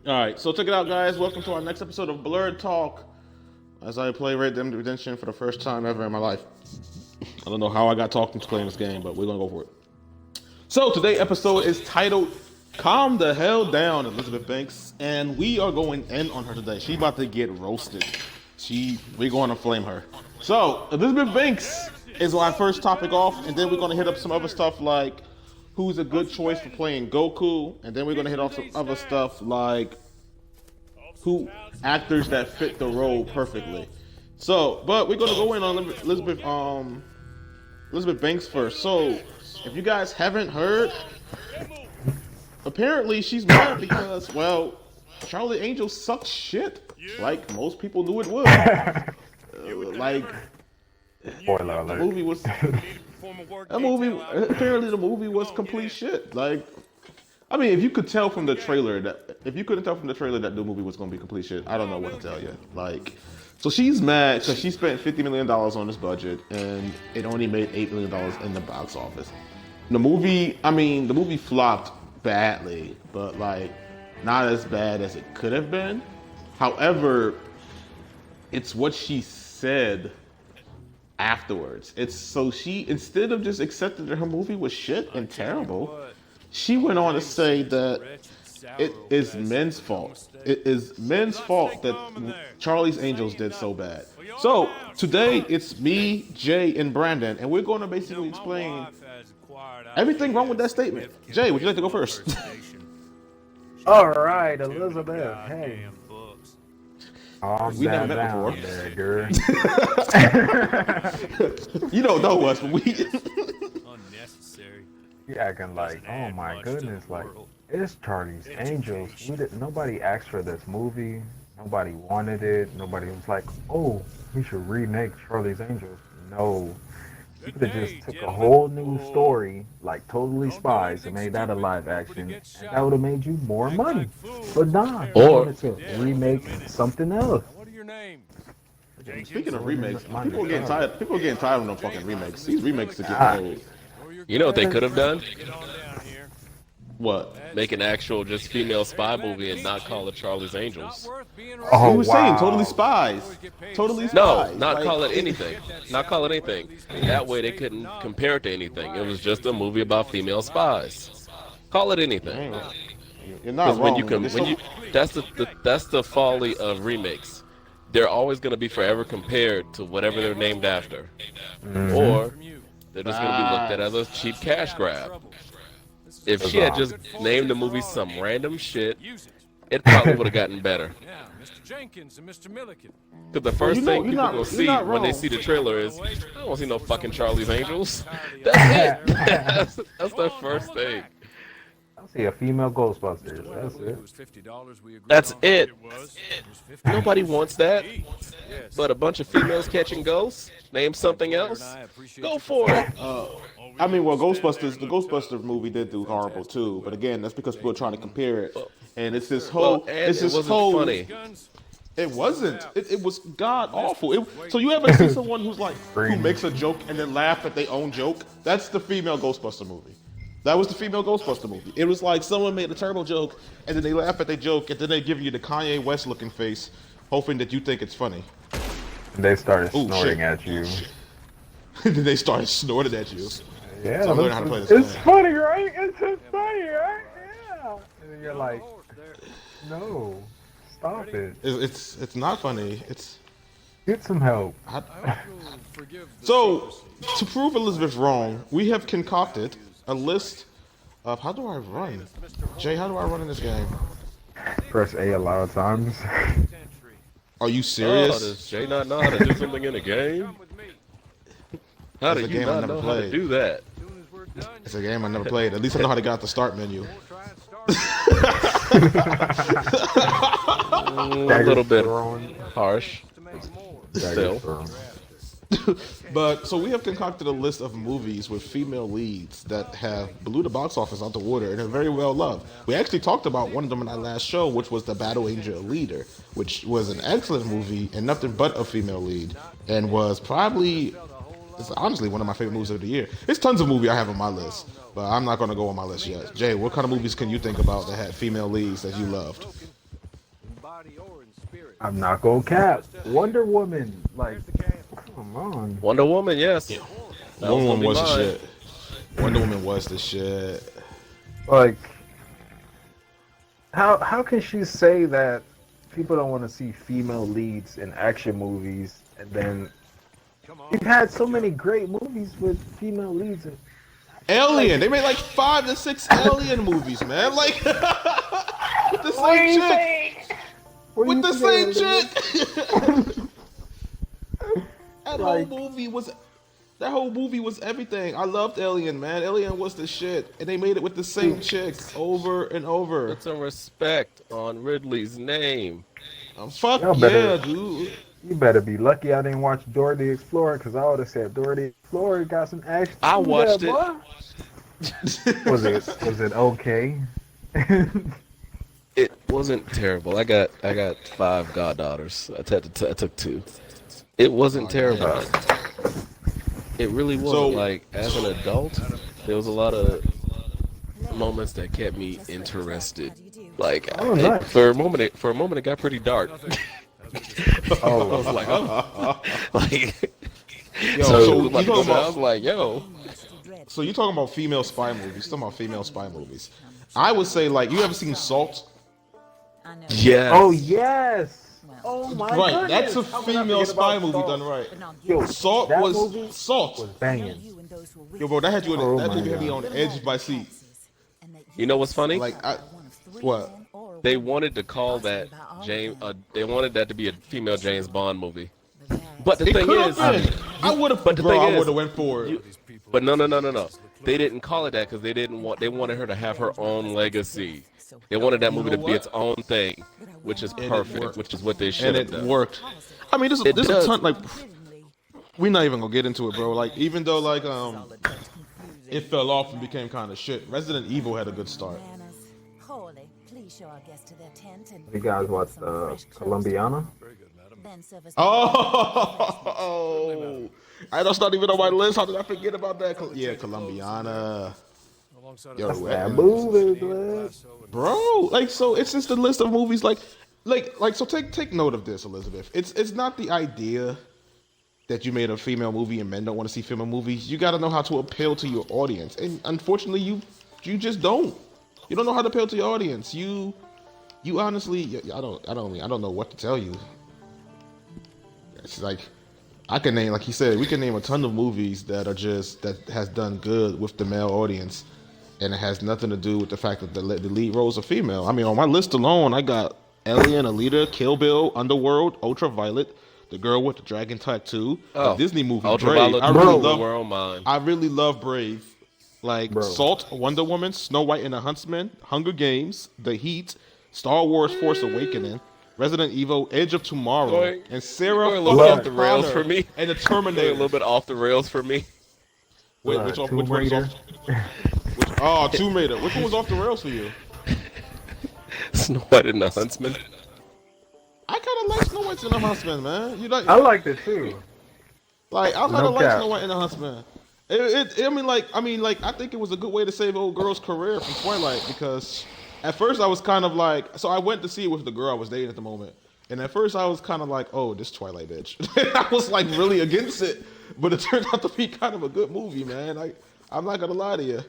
All right, so check it out, guys. Welcome to our next episode of Blurred Talk. As I play Red Dead Redemption for the first time ever in my life. I don't know how I got talked into playing this game, but we're gonna go for it. So today's episode is titled "Calm the Hell Down," Elizabeth Banks, and we are going in on her today. She about to get roasted. We're going to flame her. So Elizabeth Banks is our first topic off, and then we're gonna hit up some other stuff like who's a good choice for playing Goku, and then we're gonna hit off some other stuff like who actors that fit the role perfectly. So, but we're gonna go in on Elizabeth Banks first. So, if you guys haven't heard, apparently she's mad because, well, Charlie Angel sucks shit. Like most people knew it would. Like Spoiler the alert. movie was. That movie apparently the movie was complete shit. Like, I mean, if you could tell from the trailer that if you couldn't tell from the trailer that the movie was gonna be complete shit, I don't know what to tell you. Like, so she's mad because she spent $50 million on this budget and it only made $8 million in the box office. The movie, I mean, the movie flopped badly, but like not as bad as it could have been. However, it's what she said afterwards. It's so she instead of just accepting that her movie was shit and terrible, she went on to say that it is men's fault. It is men's fault that Charlie's Angels did so bad. So today it's me, Jay, and Brandon, and we're going to basically explain everything wrong with that statement. Jay, would you like to go first? All right, Elizabeth. Hey. Calm We never met down before. there, girl. You don't know us, but we. You acting like, oh my goodness, like it's Charlie's Angels. Nobody asked for this movie. Nobody wanted it. Nobody was like, oh, we should remake Charlie's Angels. No. You could have just took a whole new story, like Totally Spies, and made that a live action, and that would have made you more money. But nah, you Or wanted to remake something else. Speaking of remakes, people are getting tired. People are getting tired of them fucking remakes. These remakes are getting old. you know what they could have done? What? Make an actual just female spy movie and not call it Charlie's Angels. Oh, He was saying Totally wow. Spies. Totally No, Spies. not Like, call it anything. Not call it anything. That way they couldn't compare it to anything. It was just a movie about female spies. Call it anything. Man, you're not Because wrong. when you can, It's when so- you, that's the folly of remakes. They're always going to be forever compared to whatever they're named after, or they're just going to be looked at as a cheap cash grab. If she had just named the movie some random shit, it probably would have gotten better. Because the first you know- thing you're people not- will you're see not when they wrong. see the trailer is, I don't want to see no fucking Charlie's Angels. That's it. That's the first thing. I see a female Ghostbusters. That's it. That's it. Nobody wants that. But a bunch of females catching ghosts? Name something else? Go for it. I mean, well, the Ghostbusters movie did do horrible too. But again, that's because people are trying to compare it, and it's this whole, Well, and it's it this wasn't whole. funny. It wasn't. It was god awful. So you ever see someone who's like who makes a joke and then laugh at their own joke? That's the female Ghostbuster movie. That was the female Ghostbuster movie. It was like someone made a terrible joke and then they laugh at their joke and then they give you the Kanye West looking face, hoping that you think it's funny. They started Ooh, snorting shit. at you. And then they started snorting at you. Yeah, So I'm learning how to play this it's game. funny, right? It's just funny, right? Yeah. And then you're like, no, stop it. It's not funny. Get some help. So to prove Elizabeth wrong, we have concocted a list of how do I run? Jay, how do I run in this game? Press A a lot of times. Are you Oh, serious? does Jay not know how to do something in a game? How do It's a you game I not never know how to played. do that? It's a game I never played. At least I know how to get out the start menu. A little bit harsh. Dagger Still. thrown. But so we have concocted a list of movies with female leads that have blew the box office out the water and are very well loved. We actually talked about one of them in our last show, which was The Battle Angel Leader, which was an excellent movie and nothing but a female lead, and was probably, it's honestly one of my favorite movies of the year. There's tons of movies I have on my list, but I'm not going to go on my list yet. Jay, what kind of movies can you think about that had female leads that you loved? I'm not gonna cap. Wonder Woman, like, come on. Wonder Woman, yes. Yeah. That Wonder Woman gonna was be the mine. shit. Wonder Woman was the shit. Like, how can she say that people don't want to see female leads in action movies, and then we've had so many great movies with female leads in Alien. They made like 5 to 6 Alien movies, man. Like with the same chick. With the same chick. That whole movie was everything. I loved Alien, man. Alien was the shit, and they made it with the same chick over and over. Put some respect on Ridley's name. Fuck Y'all yeah, better- dude. You better be lucky I didn't watch Dora the Explorer, because I would have said Dora the Explorer got some action. I to watched that, it. boy. Was it okay? It wasn't terrible. I got 5 goddaughters. I took 2. It wasn't terrible. It really wasn't. So- Like, as an adult, there was a lot of moments that kept me interested. Like, Oh, nice. for a moment, it got pretty dark. I was like, oh, like, Yo, so so like, you talking I was about? like, yo, So you talking about female spy movies? Talking about female spy movies? I would say like you ever seen Salt? yes. Oh yes! Oh my Right, goodness! that's a How could I female forget spy about movie Salt? done right. Yo, Salt that was movie Salt. was banging. Yo, bro, that had you. Oh That my movie had me God. on edge of my seat. You know what's funny? Like, what? They wanted to call that they wanted that to be a female James Bond movie. But the It thing could have is, been. I would have. but the Bro, thing I is, would have went for it. but no. They didn't call it that because they wanted her to have her own legacy. They wanted that movie to be its own thing, which is it perfect, worked. which is what they should And have it done. worked. I mean, It there's a does. ton. Like, we're not even gonna get into it, bro. Like, even though like it fell off and became kind of shit. Resident Evil had a good start. You guys watched Colombiana? Oh, that's not even on my list. How did I forget about that? Yeah, Colombiana. Yo, That movie, man. bro, like, so it's just a list of movies. Like, so take note of this, Elizabeth. It's not the idea that you made a female movie and men don't want to see female movies. You got to know how to appeal to your audience, and unfortunately, you just don't. You don't know how to appeal to your audience. You honestly, I don't know what to tell you. It's like I can name, like he said, we can name a ton of movies that has done good with the male audience, and it has nothing to do with the fact that the lead roles are female. I mean, on my list alone, I got Alien, Alita, Kill Bill, Underworld, Ultraviolet, The Girl with the Dragon Tattoo, a Disney movie, Brave. Ultraviolet, I really love Brave. Like Bro. Salt, Wonder Woman, Snow White and the Huntsman, Hunger Games, The Heat, Star Wars Force Awakening, Resident Evil, Edge of Tomorrow, Going- and Sarah going a little fucking off the rails Connor for me. and the They're a Terminator. little bit off the rails for me. Wait, Tomb which one is Raider. off? Tomb Raider. Which one was off the rails for you? Snow White and the Huntsman. I kind of like Snow White and the Huntsman, man. You like? I liked it too. Like I kind No of like cap. Snow White and the Huntsman. I mean, I think it was a good way to save old girl's career from Twilight, because at first I was kind of like, so I went to see it with the girl I was dating at the moment, and at first I was kind of like, oh, this Twilight bitch. I was like really against it, but it turned out to be kind of a good movie, man. I'm not gonna lie to you.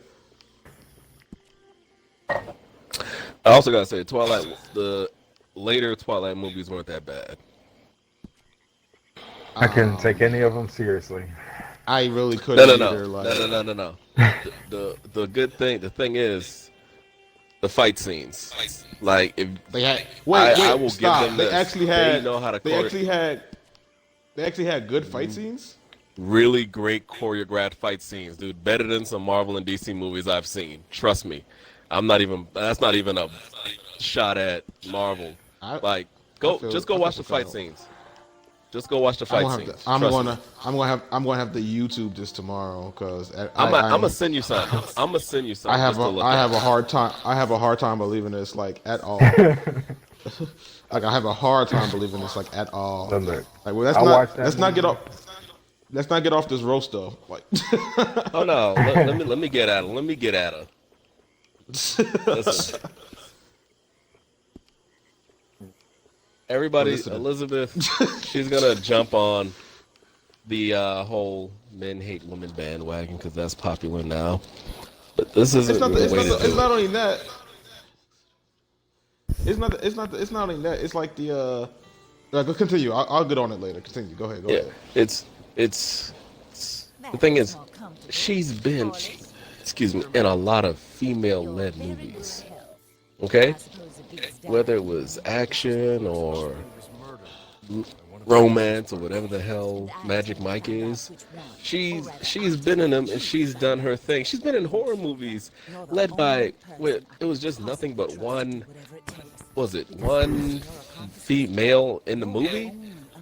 I also gotta say, Twilight, the later Twilight movies weren't that bad. I couldn't take any of them seriously. I really couldn't either. No. Like, No. The good thing, the thing is, the fight scenes. Like if they had I will stop. give them They this. actually had. They know how to They actually had good fight scenes. really great choreographed fight scenes, dude. Better than some Marvel and DC movies I've seen. Trust me. That's not even a shot at Marvel. I Just go watch the fight scenes. Just go watch the fight scenes. I'm Trust me. gonna have to YouTube this tomorrow, because I'm gonna send you something. I'm gonna send you something. I have just to look I at. have a hard time. I have a hard time believing this, like, at all. Like, I have a hard time believing this, like, at all. So look, Like, well, I watched that let's not get movie. off. Let's not get off this roast though. Like, Oh no, let me get at her. Let me get at her. Listen. everybody, listening. Elizabeth, she's gonna jump on the whole men hate women bandwagon because that's popular now. But this isn't the way to do it. It's not only that. It's not only that. It's like the. Continue. I'll get on it later. Continue. Go ahead. Go ahead. It's the thing is, she's been, excuse me, in a lot of female-led movies. Okay, whether it was action or romance or whatever the hell Magic Mike is, she's been in them and she's done her thing. She's been in horror movies led by it was just nothing but one female in the movie.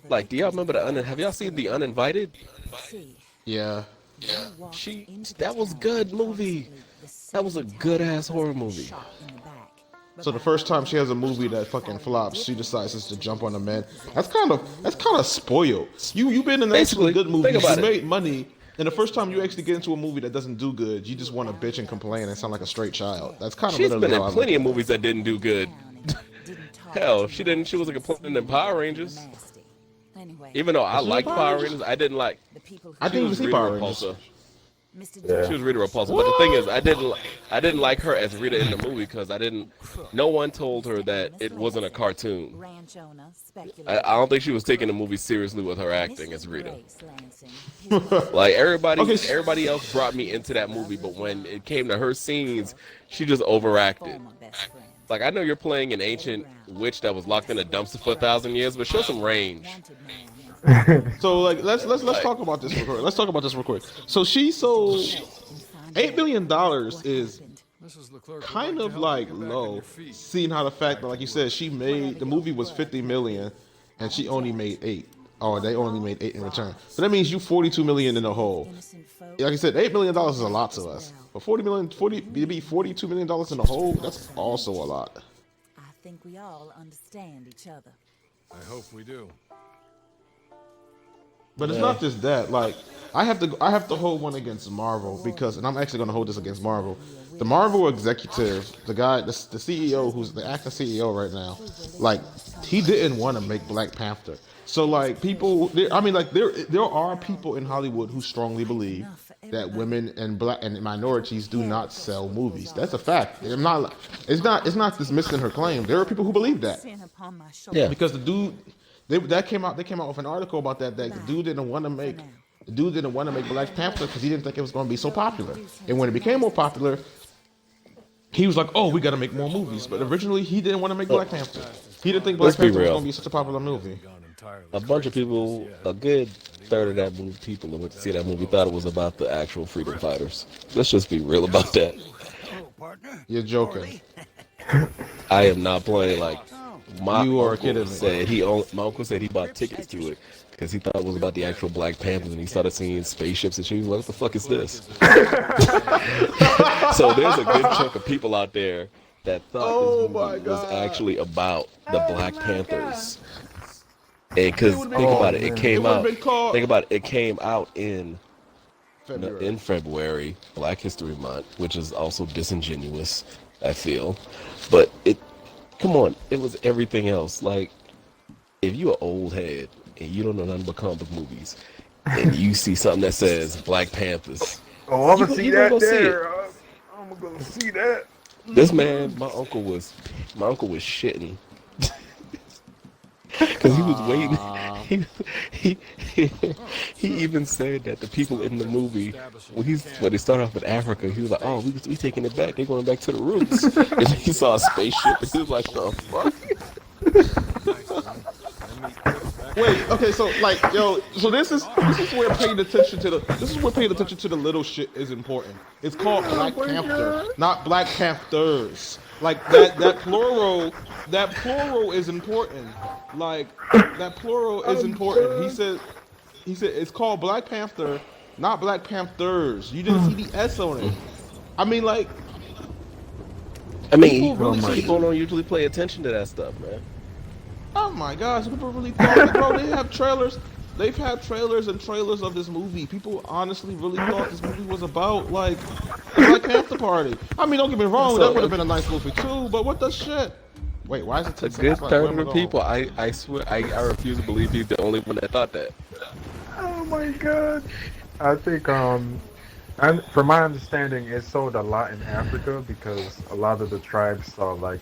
Like, do y'all remember have y'all seen The Uninvited? Yeah. That was good movie. That was a good ass horror movie. So the first time she has a movie that fucking flops, she decides just to jump on the man. That's kind of spoiled. You've been in actually good movies. You made money, and the first time you actually get into a movie that doesn't do good, you just want to bitch and complain and sound like a straight child. That's kind of. She's been in plenty of movies that didn't do good. Hell, she didn't. She was a complainant in Power Rangers. Even though I liked Power Rangers, I didn't like. I think it was Power Rangers. Yeah. She was Rita Repulsa, but the thing is, I didn't like her as Rita in the movie because no one told her that it wasn't a cartoon. I don't think she was taking the movie seriously with her acting as Rita. Like everybody else brought me into that movie, but when it came to her scenes, she just overacted. Like, I know you're playing an ancient witch that was locked in a dumpster for 1,000 years, but show some range. So like let's talk about this real quick. Let's talk about this real quick. So she sold $8 million is kind of like low, seeing how the fact that, like you said, the movie was 50 million and she only made 8. Or they only made 8 in return. So that means you 42 million in the hole. Like I said, $8 million is a lot to us. But $42 million in the hole, that's also a lot. I think we all understand each other. I hope we do. But it's not just that. Like, I have to hold one against Marvel because, and I'm actually going to hold this against Marvel. The Marvel executive, the guy, the CEO, who's the acting CEO right now, like, he didn't want to make Black Panther. So like people, there are people in Hollywood who strongly believe that women and black and minorities do not sell movies. That's a fact. It's not dismissing her claim. There are people who believe that. Yeah. Because the dude, they came out with an article about that the dude didn't want to make Black Panther because he didn't think it was going to be so popular. And when it became more popular, he was like, "Oh, we got to make more movies." But originally, he didn't want to make Black Panther. He didn't think Black Panther was going to be such a popular movie. A bunch of people, a good third of that movie, people that went to see that movie thought it was about the actual freedom fighters. Let's just be real about that. You're joking. I am not playing. Like, my uncle said my uncle said he bought tickets to it because he thought it was about the actual Black Panthers, and he started seeing spaceships and shit. He was like, "What the fuck is this?" So there's a good chunk of people out there that thought this movie was actually about the Black Panthers. And because think about it, it came out in February, Black History Month, which is also disingenuous, I feel. But come on, it was everything else. Like, if you're an old head and you don't know nothing but comic book movies, and you see something that says Black Panthers, I'm gonna see that there. I'm gonna see that. This man, my uncle was shitting. Because he was waiting. He even said that the people in the movie, when they started off in Africa, he was like, "Oh, we taking it back. They're going back to the roots." And he saw a spaceship, and he was like, "The fuck?" Wait, okay, so like, so this is where paying attention to the little shit is important. It's called Black Panther, not Black Panthers. Like that plural is important. Like that plural is important. He said it's called Black Panther, not Black Panthers. You didn't see the S on it. I mean, like, people don't usually pay attention to that stuff, man. Oh my gosh, people really thought, bro, they have trailers. They've had trailers and trailers of this movie. People honestly really thought this movie was about, like, Black Panther Party. I mean, don't get me wrong, that would have been a nice movie too, but what the shit? Wait, why is it A 10 good seconds left? third Where of am I the going? people, I swear, I refuse to believe he's the only one that thought that. Oh my god. I think and from my understanding, it sold a lot in Africa because a lot of the tribes saw like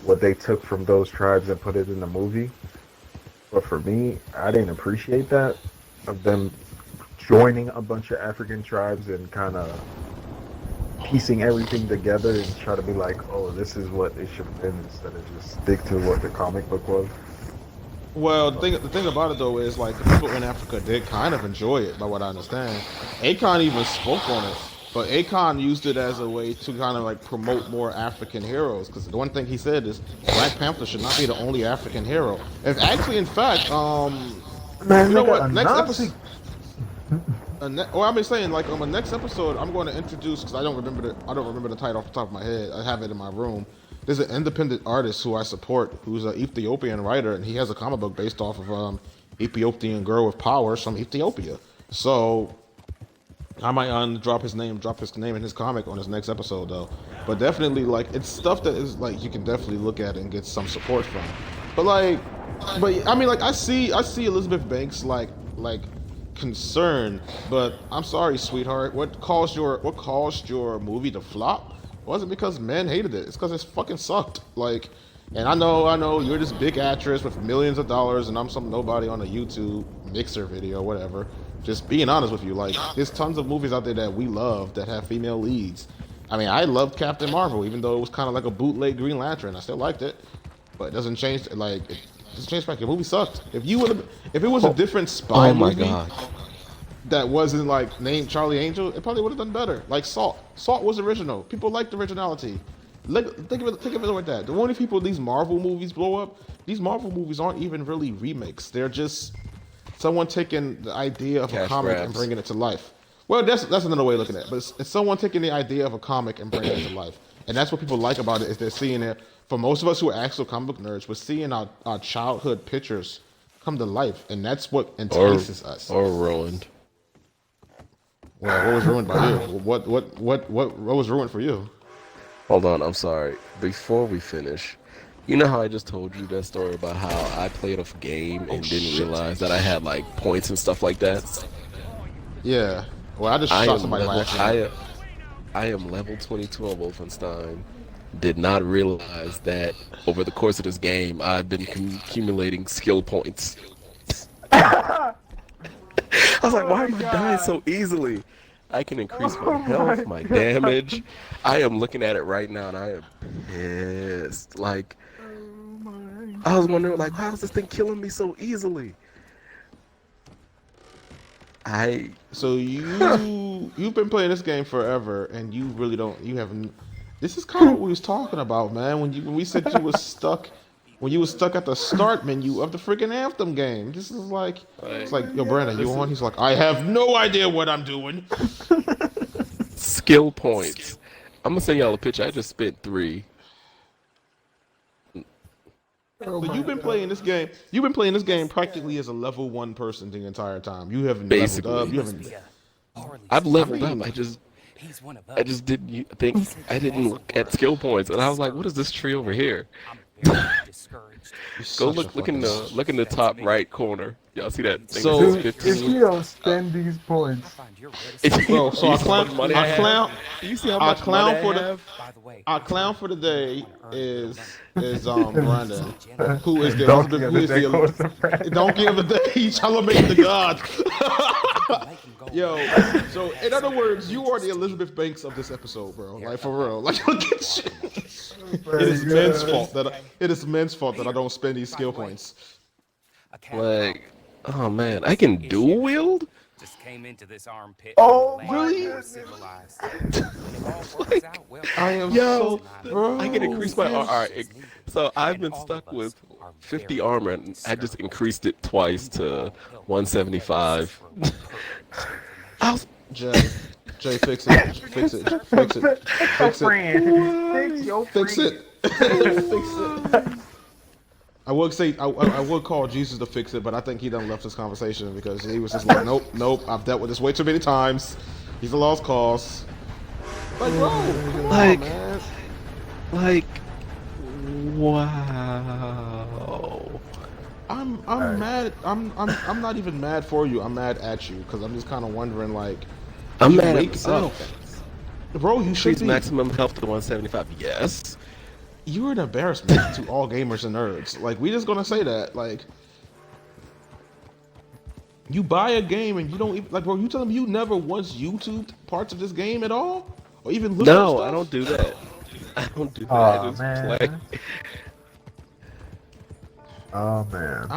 what they took from those tribes and put it in the movie. But for me, I didn't appreciate that of them joining a bunch of African tribes and kind of piecing everything together and try to be like, oh, this is what it should have been instead of just stick to what the comic book was. Well, the thing about it though is like the people in Africa did kind of enjoy it, by what I understand. Akon even spoke on it, but Akon used it as a way to kind of like promote more African heroes. Because the one thing he said is Black Panther should not be the only African hero. If actually, in fact, Man, you know nigga, what? a Next Nazi. episode. Well, I've been saying like on the next episode, I'm going to introduce because I don't remember the title off the top of my head. I have it in my room. There's an independent artist who I support, who's an Ethiopian writer, and he has a comic book based off of Ethiopian girl with powers from Ethiopia. So I might drop his name in his comic on his next episode though. But definitely like it's stuff that is like you can definitely look at and get some support from. But I mean like I see Elizabeth Banks like concern, but I'm sorry, sweetheart. What caused your movie to flop? It wasn't because men hated it. It's because it fucking sucked. Like, and I know you're this big actress with millions of dollars, and I'm some nobody on a YouTube mixer video, whatever. Just being honest with you, like, there's tons of movies out there that we love that have female leads. I mean, I loved Captain Marvel, even though it was kind of like a bootleg Green Lantern. I still liked it, but it doesn't change. Like, it doesn't change back. The movie sucked. If it was a different spy Oh my movie god. that wasn't like named Charlie Angel, it probably would have done better. Like Salt. Salt was original. People liked originality. Think of it like that. The only people these Marvel movies blow up, these Marvel movies aren't even really remakes. They're just someone taking the idea of a Cash comic and grabs. bringing it to life. Well, that's another way of looking at it. But it's someone taking the idea of a comic and bringing it to life. And that's what people like about it is they're seeing it. For most of us who are actual comic book nerds, we're seeing our childhood pictures come to life, and that's what entices us. Or ruined. Well, what was ruined by you? What was ruined for you? Hold on, I'm sorry. Before we finish, you know how I just told you that story about how I played a game and didn't realize that I had like points and stuff like that? Yeah. Well, I just shot somebody by accident. I am level 22 on Wolfenstein. Did not realize that over the course of this game, I've been accumulating skill points. I was like, why am I dying so easily? I can increase my health, my damage. I am looking at it right now, and I am pissed. Like, I was wondering, like, how is this thing killing me so easily? So you've been playing this game forever, and you really don't. You haven't. This is kind of what we was talking about, man. When we said you was stuck. When you was stuck at the start menu of the freaking Anthem game. This is like, it's like, yo, Brandon, you on? He's like, I have no idea what I'm doing. Skill points. I'm gonna send y'all a picture. I just spent 3. So you've been playing this game. You've been playing this game practically as a level 1 person the entire time. You haven't Basically. leveled up. You haven't. I've leveled up. I just didn't think I didn't look at skill points, and I was like, what is this tree over here? Go look in the top right corner. Y'all see that thing? So, that says If 15? you don't spend these points, Bro, so You I see how much money I have? Do you see how much money I have? our clown for the day is Brandon, who is the donkey Elizabeth, of who the is day goes the to Brandon. donkey of the day. He's Charlemagne the God. Yo, so in other words, you are the Elizabeth Banks of this episode, bro. Like for real. Like look at you. It is men's fault that I don't spend these skill points. Like, oh man, I can dual wield? Just came into this armpit. Oh, really? I am Yo, so bro. I can increase my alright. So I've been stuck with 50 armor, and I just increased it twice to 175. I was Jay, fix it. Fix it. Fix it. Fix it. Fix your Fix friend. it. Fix it. I would say I would call Jesus to fix it, but I think he done left this conversation because he was just like, nope. I've dealt with this way too many times. He's a lost cause. Like, bro, come on, man. like, why? Wow. I'm Right. mad. I'm not even mad for you. I'm mad at you because I'm just kind of wondering, like, I'm you mad at wake myself. up, bro. You should Increase be. maximum health to 175. Yes. You're an embarrassment to all gamers and nerds. Like, we just gonna say that. Like, you buy a game and you don't even like, bro. You telling me you never once YouTubed parts of this game at all, or even looked up No, stuff? I don't do that. I don't do that. Oh I just play. man. Oh man.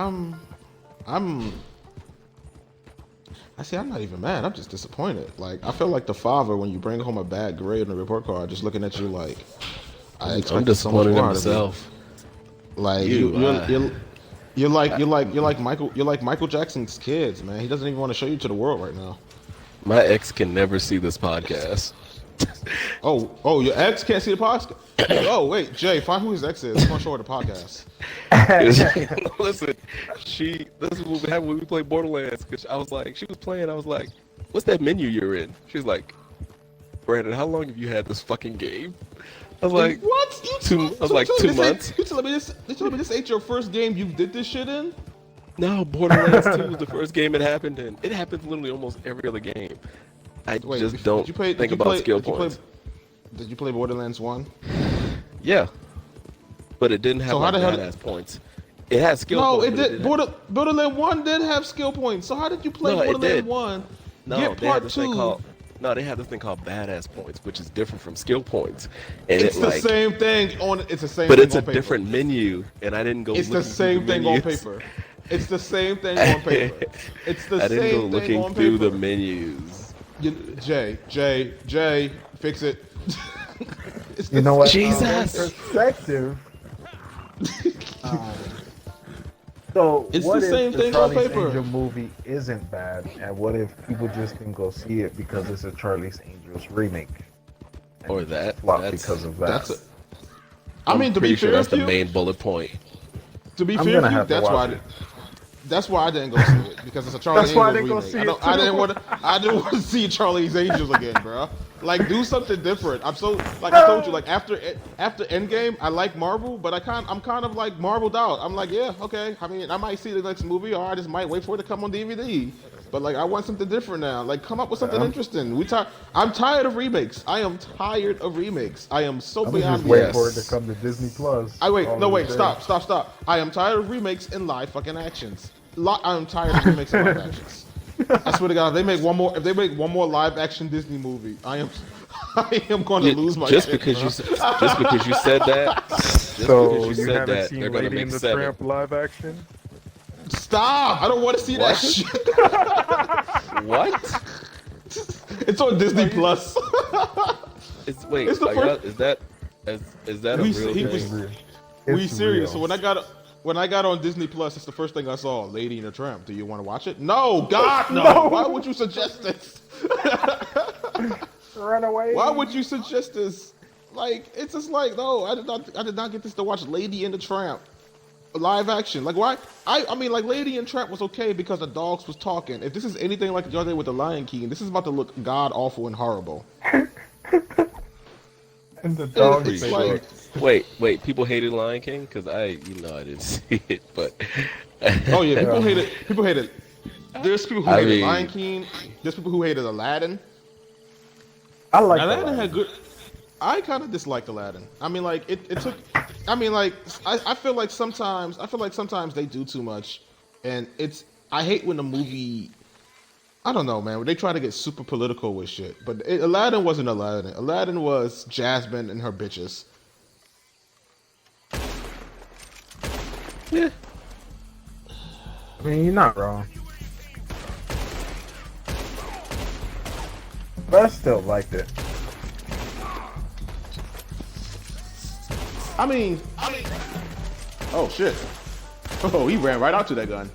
I see. I'm not even mad. I'm just disappointed. Like, I feel like the father when you bring home a bad grade on the report card, just looking at you like, I I'm expected so much disappointed in more out of you. myself. Like you're like Michael Jackson's kids, man. He doesn't even want to show you to the world right now. My ex can never see this podcast. Oh, your ex can't see the podcast. Oh, wait, Jay, find who his ex is. I'm gonna show her the podcast. Listen, this is what we had when we played Borderlands. Cause I was like, she was playing. I was like, "What's that menu you're in?" She's like, "Brandon, how long have you had this fucking game?" I was like, What? I was like, 2 months. You telling me this ain't your first game you did this shit in? No, Borderlands 2 was the first game it happened in. It happens literally almost every other game. I just don't think about skill points. Did you play Borderlands 1? Yeah, but it didn't have So how like the hell- badass points. It had skill No, points. it did. Borderlands 1 did have skill points. So how did you play No, it Borderlands did. 1? No, Get they had part this thing 2. called. No, they had this thing called badass points, which is different from skill points. And It's it the like, same thing on. It's the same. but thing it's a on paper. different menu, and I didn't go. It's the looking through same thing on menus. paper. It's the same thing on paper. It's the I didn't go same thing looking on through paper. the menus. Jay, fix it. It's You the know what? Jesus. Perspective. So It's what the if same the thing on Charlie's paper. Angel movie isn't bad, and what if people just didn't go see it because it's a Charlie's Angels remake? And Or that. flop That's- because of that. That's it. I mean, to Pretty be sure fair that's to the you, main bullet point. to be I'm fair gonna to you, have to watch it. that's why I didn't go see it because it's a Charlie's That's why I Angels didn't go remake. see I, it don't, too. I didn't want to see Charlie's Angels again, bro. Like, do something different. I'm so like I told you, like after Endgame, I like Marvel, but I'm kind of like marveled out. I'm like, yeah, okay. I mean, I might see the next movie, or I just might wait for it to come on DVD. But like, I want something different now. Like, come up with something interesting. I'm tired of remakes. I am tired of remakes. I am so I'm beyond just waiting yes. for it to come to Disney Plus. Stop. I am tired of remakes in live fucking actions. I'm tired of remakes in live actions. I swear to God, if they make one more live action Disney movie, I am going to lose my just shit, because bro. just because you said that. Just So because you you said haven't that, seen they're gonna Lady make and the 7. Tramp live action? Stop! I don't want to see that What? shit. What? It's on Disney Plus. It's wait. It's the are first- y'all- is that a We- real he thing? was- We It's serious? real. So when I got on Disney Plus, it's the first thing I saw. Lady and the Tramp. Do you want to watch it? No, God, no. No. Why would you suggest this? Run away. Why would you suggest this? Like, it's just like, no, I did not get this to watch Lady and the Tramp live action. Like, why? I mean, like, Lady and Tramp was okay because the dogs was talking. If this is anything like the other day with the Lion King, this is about to look god awful and horrible. And the dog It's face. like, Wait. People hated Lion King because I didn't see it, but oh yeah, people hated. There's people who I hated mean- Lion King. There's people who hated Aladdin. I like Aladdin that. had good. I kind of disliked Aladdin. I mean, like it took. I mean, like I feel like sometimes they do too much, and it's. I hate when the movie. I don't know, man. When they try to get super political with shit, but Aladdin wasn't Aladdin. Aladdin was Jasmine and her bitches. yeah. I mean, you're not wrong. But I still liked it. I mean. Oh shit! Oh, he ran right out to that gun.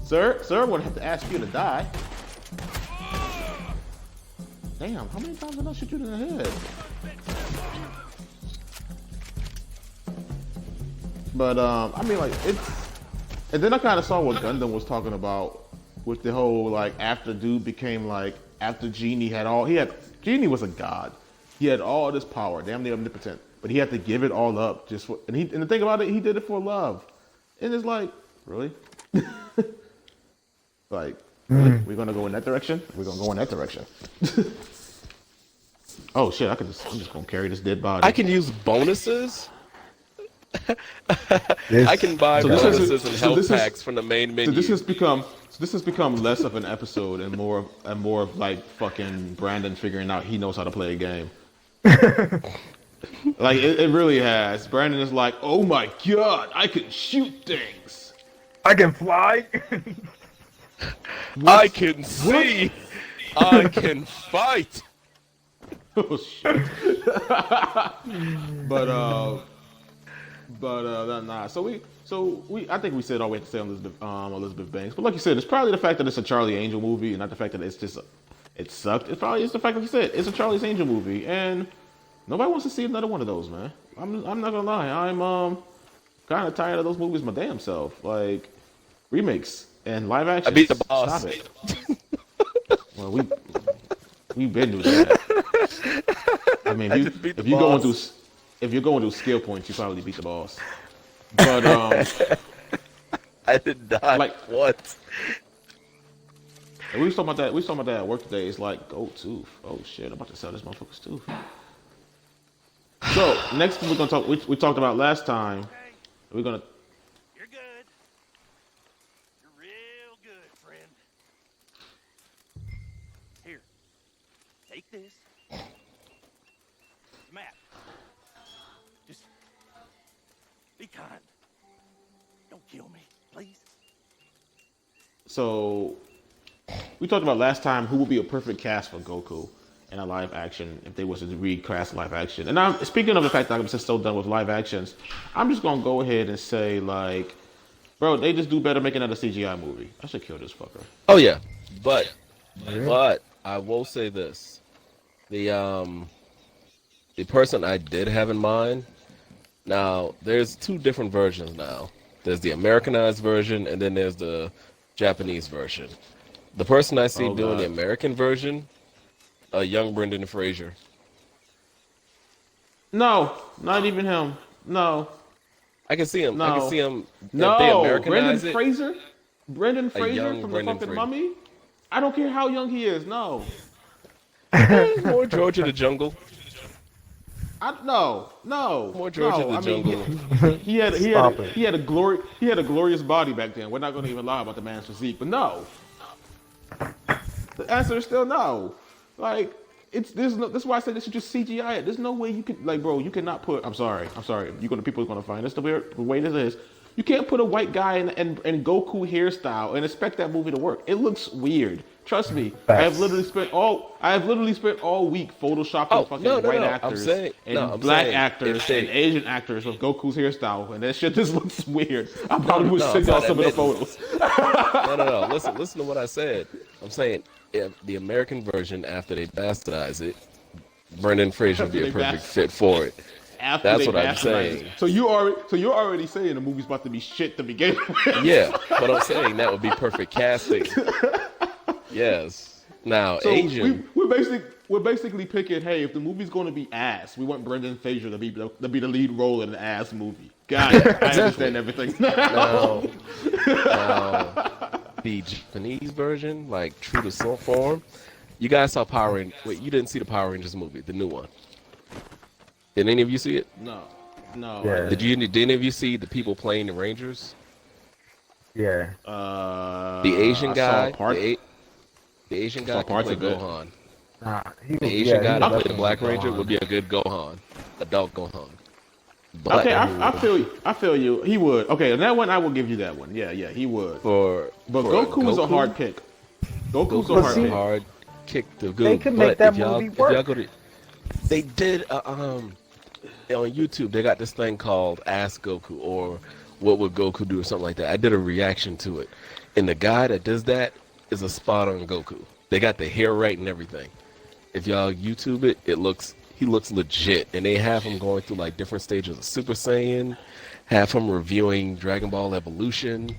Sir, I'm gonna have to ask you to die. Damn, how many times did I shoot you in the head? But I mean, like it's, and then I kind of saw what Gundam was talking about with the whole like after dude became like after Genie was a god. He had all this power, damn near omnipotent. but he had to give it all up just for. And the thing about it, he did it for love, and it's like, really, like, really? We're gonna go in that direction? We're gonna go in that direction. Oh shit! I'm just gonna carry this dead body. I can use bonuses. I can buy bonuses and health packs from the main menu. So this has become less of an episode and more of like fucking Brandon figuring out he knows how to play a game. Like it really has. Brandon is like, oh my god, I can shoot things. I can fly. I can see. I can fight. Oh shit. but nah. So we I think we said all we had to say on Elizabeth Banks. But like you said, it's probably the fact that it's a Charlie Angel movie and not the fact that it sucked. It's the fact that you said it's a Charlie's Angel movie and nobody wants to see another one of those, man. I'm not gonna lie. I'm kind of tired of those movies my damn self. Like remakes and live action. I beat the boss. Stop it. Well, we've been doing that. I mean, if you're going through skill points, you probably beat the boss. But I did not. Like what? We was talking about that. We was talking about that at work today. It's like gold tooth. Oh shit! I'm about to sell this motherfucker's tooth. So next we're gonna talk. We talked about last time. We're gonna. You're good. You're real good, friend. Here, take this. Matt, just be kind. Don't kill me, please. So we talked about last time who would be a perfect cast for Goku in a live action if they was to recast live action. And I'm speaking of the fact that I'm just so done with live actions. I'm just gonna go ahead and say like, bro, they just do better making that a CGI movie. I should kill this fucker. Oh yeah, but I will say this: the person I did have in mind. Now there's two different versions now. There's the Americanized version, and then there's the Japanese version. The person I see doing the American version, a young Brendan Fraser. No, not even him. No. I can see him. No. I can see him. No, if they Brendan Americanize it, Fraser? Brendan Fraser young from Brendan the fucking Fraser. Mummy? I don't care how young he is, no. more George of the Jungle. No. More George of the Jungle. He had a glorious body back then. We're not going to even lie about the man's physique, but no. The answer is still no. Like that's why I said this is just CGI. There's no way you could bro. You cannot put. I'm sorry. People are going to find this the way this is. You can't put a white guy in Goku hairstyle and expect that movie to work. It looks weird. Trust me. I have literally spent all week photoshopping white actors and black actors and Asian actors with Goku's hairstyle, and that shit just looks weird. I probably would send y'all some of the photos. No. Listen to what I said. I'm saying if the American version, after they bastardize it, Brendan Fraser would be a perfect fit for it. That's what I'm saying. So you're already saying the movie's about to be shit to begin with. Yeah, but I'm saying that would be perfect casting. Yes. Now, so Asian. We're basically picking. Hey, if the movie's going to be ass, we want Brendan Fraser to be the lead role in an ass movie. Got it. I understand everything. Now, the Japanese version, like true to soul form. You guys saw Power Rangers. Wait, you didn't see the Power Rangers movie, the new one. Did any of you see it? No. Yeah. Did any of you see the people playing the Rangers? Yeah. The Asian guy. The Asian guy can play Gohan. The Asian guy that played the Black Ranger would be a good Gohan, adult Gohan. But okay, I feel you. He would. Okay, and that one I will give you that one. Yeah, he would. But Goku is a hard pick. Goku's a hard kick to go. They could make that movie work. They did on YouTube. They got this thing called Ask Goku or What Would Goku Do or something like that. I did a reaction to it, and the guy that does that is a spot on Goku. They got the hair right and everything. If y'all YouTube it, he looks legit, and they have him going through like different stages of Super Saiyan, have him reviewing Dragon Ball Evolution.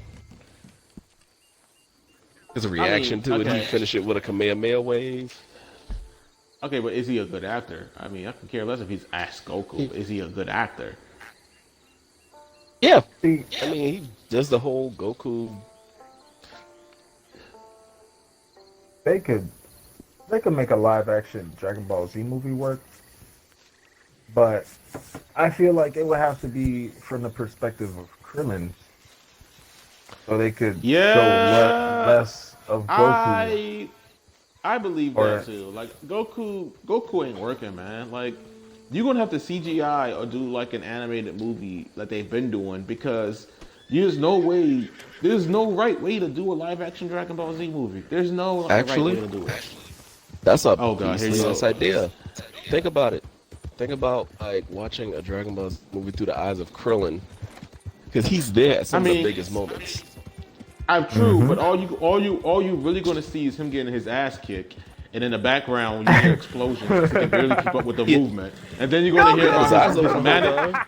There's a reaction to it. He finished it with a Kamehameha wave. Okay, but is he a good actor? I mean, I can care less if he's Ask Goku. Is he a good actor? Yeah, See, I mean, he does the whole Goku. they could they could make a live action Dragon Ball Z movie work, but I feel like it would have to be from the perspective of Krillin, so they could show Yeah, less of Goku. I believe that Or too. Like Goku ain't working, man. Like you're gonna have to CGI or do like an animated movie like they've been doing because there's no way, there's no right way to do a live action Dragon Ball Z movie. There's no like, right way Actually, to do it. that's a Oh god, here you beastly ass go. idea. Think about it. Think about like watching a Dragon Ball movie through the eyes of Krillin, because he's there at I some of the mean, biggest moments. I'm true, but all you really gonna see is him getting his ass kicked, and in the background you hear explosions. He can barely keep up with the movement, and then you're gonna He hear had his about eyes his open the whole manic. time.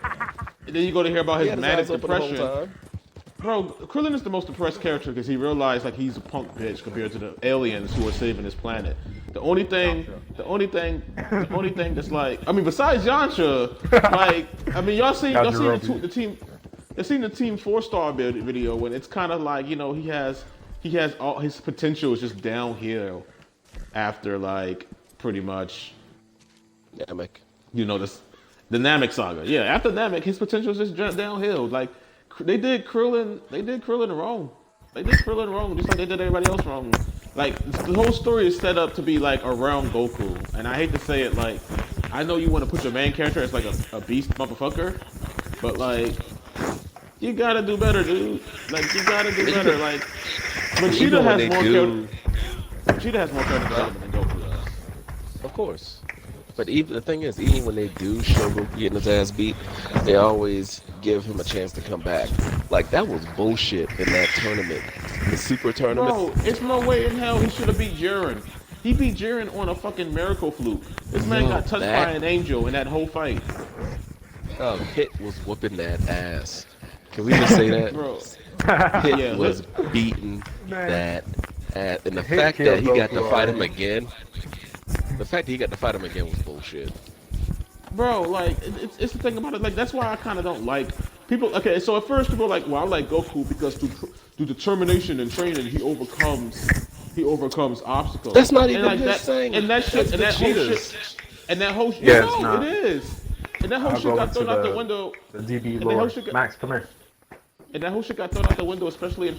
And then you're gonna hear about He his had his manic eyes open the whole depression. time. Bro, Krillin is the most depressed character because he realized like he's a punk bitch compared to the aliens who are saving his planet. The only thing that's like, I mean, besides Yamcha, like, I mean, y'all seen the team, you seen the Team 4-star video when it's kind of like he has all his potential is just downhill after like pretty much Namek. this the Namek saga. Yeah, after Namek, his potential is just downhill. Like they did Krillin wrong. They did Krillin wrong, just like they did everybody else wrong. Like the whole story is set up to be like around Goku, and I hate to say it, like I know you want to put your main character as like a beast motherfucker, but like you gotta do better, dude. Like you gotta do better. Like Vegeta Even when has they more do, Vegeta has more character development than Goku does. of course. But even the thing is, even when they do show Goku getting his ass beat, they always give him a chance to come back. Like that was bullshit in that tournament, the super tournament. Bro, it's no way in hell he should have beat Jiren. He beat Jiren on a fucking miracle fluke. This man got touched by an angel in that whole fight. Hit was whooping that ass. Can we just say that? Bro, Hit yeah, was beating that ass, and the Hit fact that killed he got to Goku fight him already. again, the fact that he got to fight him again was bullshit. bro, like it's the thing about it. Like that's why I kind of don't like people. Okay, so at first people are like, well, I like Goku because through determination and training, he overcomes obstacles. That's not And even like his that, thing. and that shit, That's and that whole Vegeta's. shit, and that whole shit. Yeah, it's No, not. it is. And that whole I'll shit go got into thrown out the window. the DB And the whole lore. shit got, Max, come here. and that whole shit got thrown out the window, especially in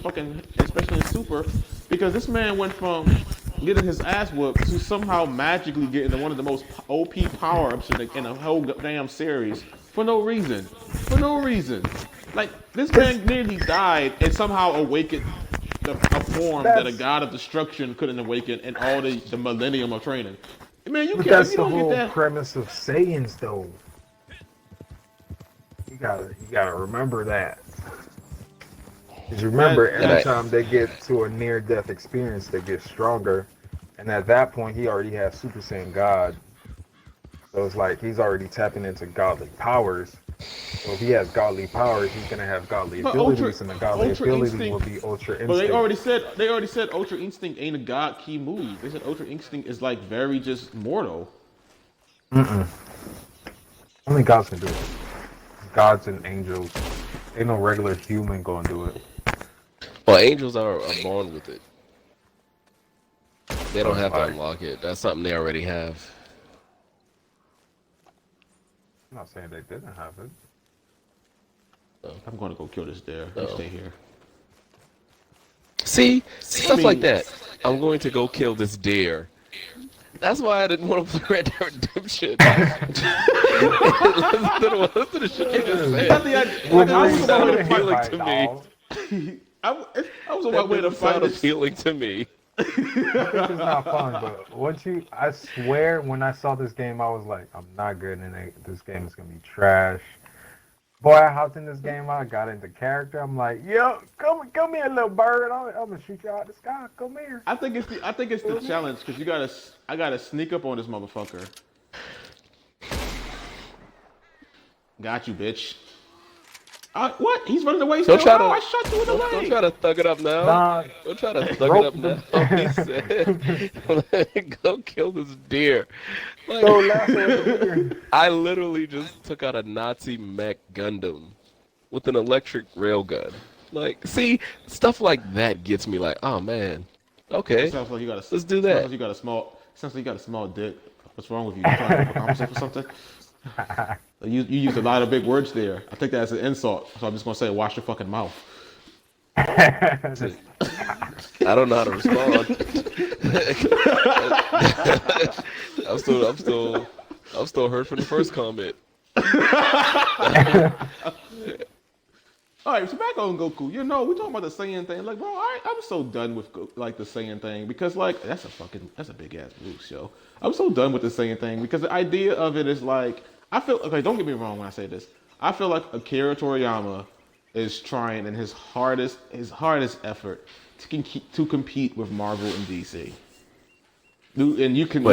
Super, because this man went from getting his ass whooped to somehow magically getting one of the most OP power-ups in a whole damn series for no reason. For no reason. Like, this man nearly died and somehow awakened a form that a god of destruction couldn't awaken in all the millennium of training. Man, you But can't, that's if you the don't get whole that. premise of Saiyans, though. You gotta remember that. Because remember, That- every time they get to a near-death experience, they get stronger. And at that point, he already has Super Saiyan God. So it's like he's already tapping into godly powers. So if he has godly powers, he's gonna have godly But abilities, and the godly Ultra ability Instinct- will be Ultra Instinct. But they already said Ultra Instinct ain't a god key move. They said Ultra Instinct is like very just mortal. Only gods can do it. Gods and angels. Ain't no regular human gonna do it. Well, angels are born with it. They don't have to Like, unlock it. That's something they already have. I'm not saying they didn't have it. I'm gonna go kill this dare. You Uh-oh. stay here. See, stuff like mean- that. I'm going to go kill this deer. That's why I didn't want to play Red Dead Redemption. Listen to the shit you just said. Like, I was It on sounded my way to appealing fight. to me. I was on my way to That fight sounded this. appealing to me. It's not fun, but I swear, when I saw this game, I was like, I'm not good in it. This game is gonna be trash. Boy, I hopped in this game. I got into character. I'm like, yo, come here, little bird. I'm gonna shoot you out the sky. Come here. I think it's the challenge because I gotta sneak up on this motherfucker. Got you, bitch. What? He's running away. Don't try to. I shot you in the Don't leg. try to thug it up now. Nah, Don't try to thug it up now. He said, "Go kill this deer." Like, so lasso at the deer. I literally just took out a Nazi mech Gundam with an electric railgun. Like, see, stuff like that gets me like, oh man, okay, Sounds like you got let's do that. Sounds like you got a small dick. What's wrong with you? You trying to compensate for something? You used a lot of big words there. I take that as an insult, so I'm just gonna say, wash your fucking mouth. I don't know how to respond. I'm still hurt from the first comment. All right, so back on Goku. You know, we talking about the Saiyan thing. Like, bro, I'm so done with like the Saiyan thing because like that's a big ass move, yo. I'm so done with the Saiyan thing because the idea of it is like I feel okay. Don't get me wrong when I say this. I feel like Akira Toriyama is trying in his hardest effort to compete with Marvel and DC. And you can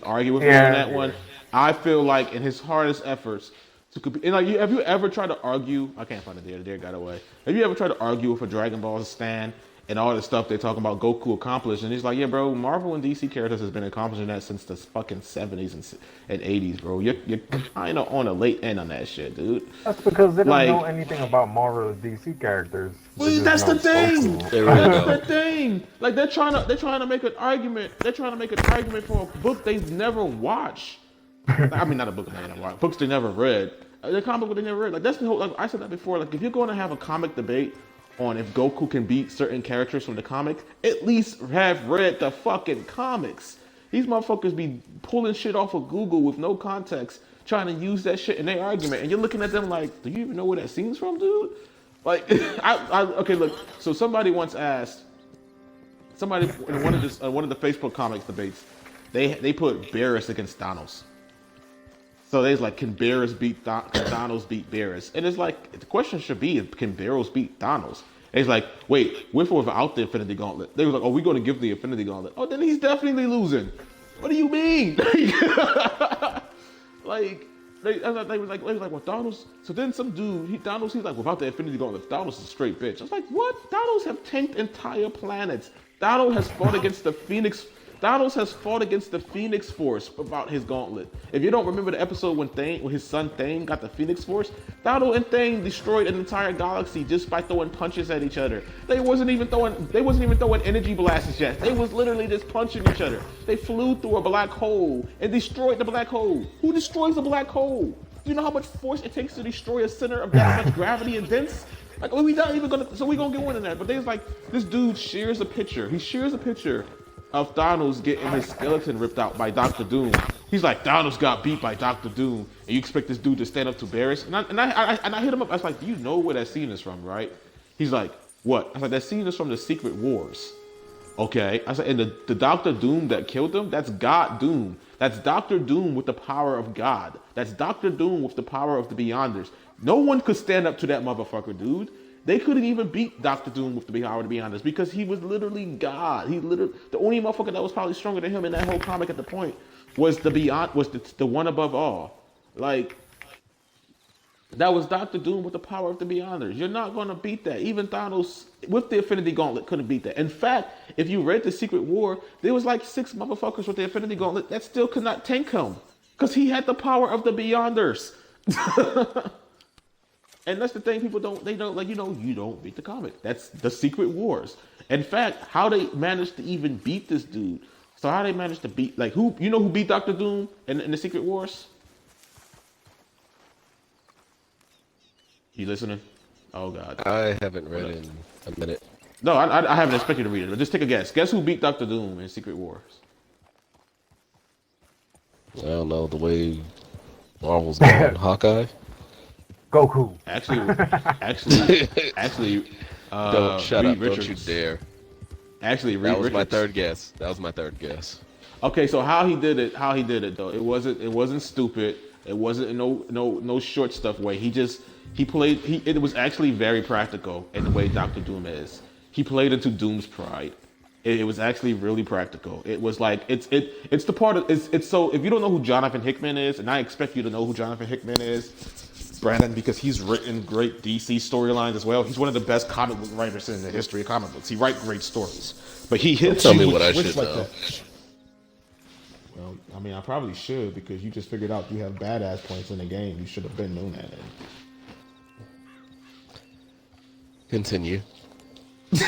argue with me on that one. I feel like in his hardest efforts to compete, and like have you ever tried to argue? I can't find the deer. The deer got away. Have you ever tried to argue with a Dragon Ball stan and all the stuff they're talking about Goku accomplished? And he's like, yeah, bro, Marvel and DC characters has been accomplishing that since the fucking 70s and 80s, bro. You're kind of on a late end on that shit, dude. That's because they don't know anything about Marvel or DC characters. That's the thing. That's the thing. Like they're trying to make an argument. They're trying to make an argument for a book they've never watched. I mean, not a book they never watched. Books they never read. The comic book they never read. Like that's the whole. Like I said that before. Like if you're going to have a comic debate on if Goku can beat certain characters from the comics, at least have read the fucking comics. These motherfuckers be pulling shit off of Google with no context, trying to use that shit in their argument, and you're looking at them like, do you even know where that scene's from, dude? Like, okay, look. So somebody once asked, in one of the Facebook comics debates, they put Beerus against Thanos. So they's like, can Beerus beat Thanos beat Beerus? And it's like the question should be, can Beerus beat Thanos? And he's like, wait, with or without the Infinity Gauntlet? They were like, oh, we're going to give the Infinity Gauntlet. Oh, then he's definitely losing. What do you mean? Like, they was like, well, Thanos. So then some dude, Thanos, he's like, without the Infinity Gauntlet, Thanos is a straight bitch. I was like, what? Thanos have tanked entire planets. Thanos has fought against the Phoenix. Thanos has fought against the Phoenix Force without his gauntlet. If you don't remember the episode when his son Thane got the Phoenix Force, Thanos and Thane destroyed an entire galaxy just by throwing punches at each other. They wasn't even throwing energy blasts yet. They was literally just punching each other. They flew through a black hole and destroyed the black hole. Who destroys a black hole? Do you know how much force it takes to destroy a center of that much gravity and dense? Like, we not even gonna. So we gonna get one in that. But there's like this dude shares a picture. He shares a picture of Thanos getting his skeleton ripped out by Dr. Doom. He's like, Thanos got beat by Dr. Doom, and you expect this dude to stand up to Beerus? And I hit him up. I was like, do you know where that scene is from, right? He's like, what? I was like, that scene is from the Secret Wars. Okay. I said, and the Dr. Doom that killed him, that's God Doom. That's Dr. Doom with the power of God. That's Dr. Doom with the power of the Beyonders. No one could stand up to that motherfucker, dude. They couldn't even beat Dr. Doom with the power, to be honest, because he was literally God. The only motherfucker that was probably stronger than him in that whole comic at the point was the one above all. Like, that was Dr. Doom with the power of the Beyonders. You're not gonna beat that. Even Thanos with the Infinity Gauntlet couldn't beat that. In fact, if you read the Secret War, there was like 6 motherfuckers with the Infinity Gauntlet that still could not tank him, because he had the power of the Beyonders. And that's the thing, people don't you don't beat the comic. That's the Secret Wars. In fact, how they managed to even beat this dude. So how they managed to beat, like, who beat Dr. Doom in the Secret Wars? You listening? Oh God. I haven't read it in a minute. No, I haven't expected to read it, but just take a guess. Guess who beat Dr. Doom in Secret Wars? I don't know, the way Marvel's going. Hawkeye? Goku. Actually, Don't shut Reed up, Richards. don't you dare. Actually, Reed That was my Richards. third guess. Okay, so how he did it though, it wasn't stupid. It wasn't no short stuff way. It was actually very practical in the way Dr. Doom is. He played into Doom's pride. It was actually really practical. It was like it's the part of it's so if you don't know who Jonathan Hickman is, and I expect you to know who Jonathan Hickman is. Brandon, because he's written great DC storylines as well. He's one of the best comic book writers in the history of comic books. He writes great stories, but he hits Tell you me with what I twists should like know. that. Well, I mean, I probably should because you just figured out you have badass points in the game. You should have been known that. Continue. I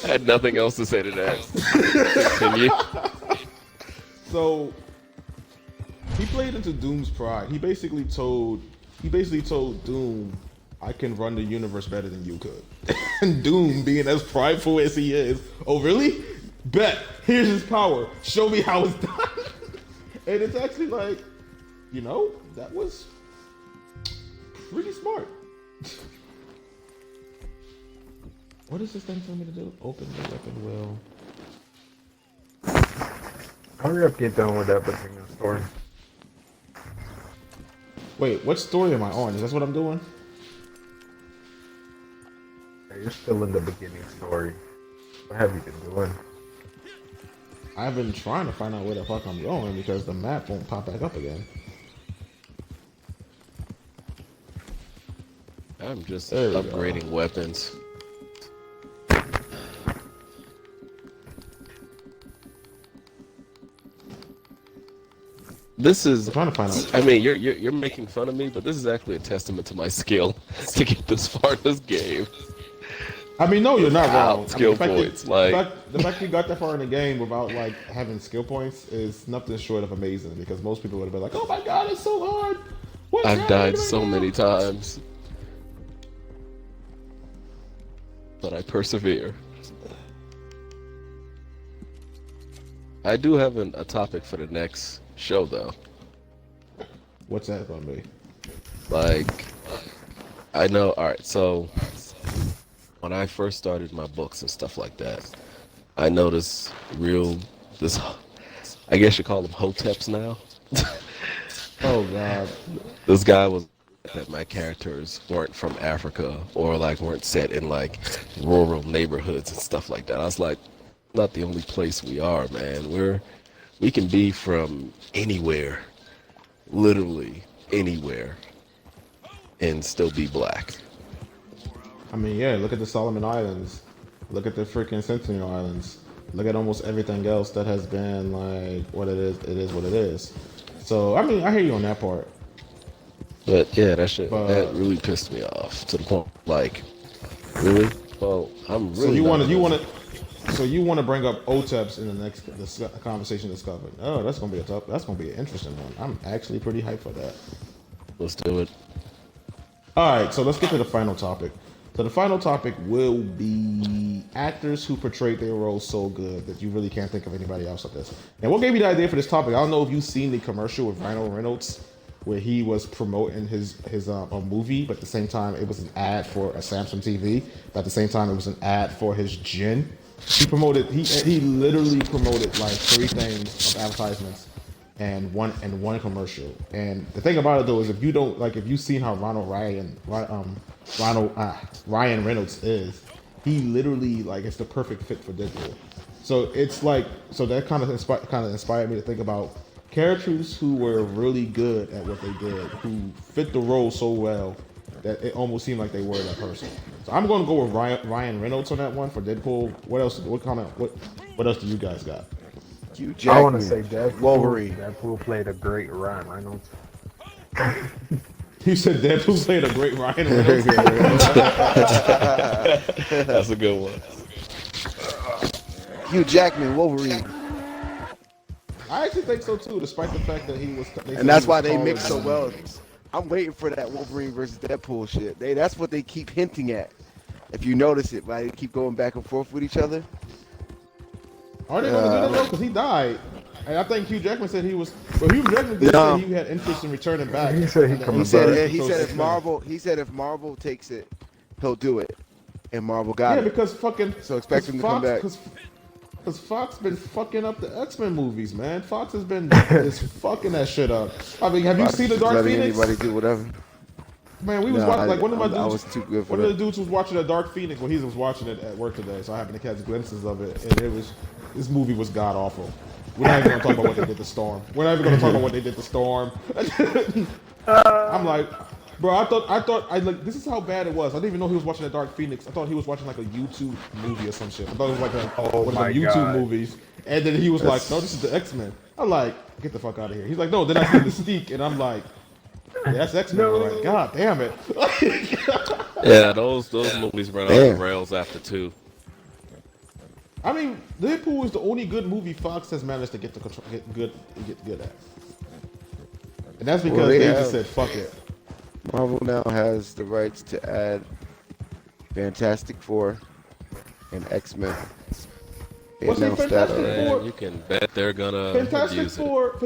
had nothing else to say to that. Continue. So he played into Doom's pride. He basically told Doom, "I can run the universe better than you could." And Doom, being as prideful as he is, "Oh really? Bet. Here's his power. Show me how it's done." And it's actually like, that was pretty smart. What is this thing for me to do? Open the weapon wheel. Hurry up, get done with that particular story. Wait, what story am I on? Is that what I'm doing? Hey, you're still in the beginning story. What have you been doing? I've been trying to find out where the fuck I'm going because the map won't pop back up again. I'm just There we upgrading weapons. This is. I'm trying to find out. I mean, you're making fun of me, but this is actually a testament to my skill to get this far in this game. I mean, no, you're not wrong. Without skill points, the fact you got that far in the game without like having skill points is nothing short of amazing. Because most people would have been like, "Oh my god, it's so hard." I've died so many times, but I persevere. I do have a topic for the next show, though. What's that gonna be? Like, I know. All right, so when I first started my books and stuff like that, I noticed this. I guess you call them hoteps now. Oh god. This guy was that my characters weren't from Africa or like weren't set in like rural neighborhoods and stuff like that. I was like, not the only place we are, man. We can be from anywhere, literally anywhere, and still be black. I mean, yeah. Look at the Solomon Islands. Look at the freaking Sentinel Islands. Look at almost everything else that has been like what it is. It is what it is. So I mean, I hear you on that part. But yeah, that really pissed me off to the point like, really? Well, I'm really. So you want to bring up OTEPs in the next conversation that's covered? Oh, that's gonna be an interesting one. I'm actually pretty hyped for that. Let's do it. All right, so let's get to the final topic. So the final topic will be actors who portrayed their roles so good that you really can't think of anybody else like this. And what gave me the idea for this topic? I don't know if you've seen the commercial with Ryan Reynolds where he was promoting his a movie, but at the same time it was an ad for a Samsung TV. But at the same time it was an ad for his gin. He literally promoted like 3 things of advertisements and one commercial. And the thing about it though is if you've seen how Ryan Reynolds is, he literally like it's the perfect fit for Deadpool. So it's like that kind of inspired me to think about characters who were really good at what they did, who fit the role so well that it almost seemed like they were that person. So I'm going to go with Ryan Reynolds on that one for Deadpool. What else? What else do you guys got? Hugh I Jackman, want to say Deadpool. Wolverine. Deadpool played a great Ryan Reynolds. You said Deadpool played a great Ryan Reynolds. That's a good one. Hugh Jackman, Wolverine. I actually think so too, despite the fact that he was. And that's why they mix so well. I'm waiting for that Wolverine versus Deadpool shit. That's what they keep hinting at. If you notice it, right? They keep going back and forth with each other. Are they going to do that though? Because he died. And I think Hugh Jackman said he was. Well, Hugh Jackman did say he had interest in returning back. He said He said if Marvel takes it, he'll do it. And Marvel got it. Yeah, because fucking. So expect him to come back. Because Fox been fucking up the X-Men movies, man. Fox has been just fucking that shit up. I mean, have you seen the Dark Phoenix? Anybody do whatever. Man, we was No, watching like one of my I dudes. was too good for One of the that. dudes was watching a Dark Phoenix when he was watching it at work today, so I happened to catch glimpses of it, and it was this movie was god awful. We're not even gonna talk about what they did to Storm. We're not even gonna talk about what they did to Storm. I'm like, bro, I thought like this is how bad it was. I didn't even know he was watching a Dark Phoenix. I thought he was watching like a YouTube movie or some shit. I thought it was like one of my them YouTube God. movies. And then he was like, no, this is the X-Men. I'm like, get the fuck out of here. He's like, no, then I see Mystique, and I'm like, yeah, that's X-Men. I'm like, God damn it. Yeah, those movies ran off the rails after 2. I mean, Deadpool is the only good movie Fox has managed to get good at. And that's because they just said, fuck it. Marvel now has the rights to add Fantastic Four and X-Men. They Well, see, announced that Fantastic already. Four- And you can bet they're gonna Fantastic abuse it. Four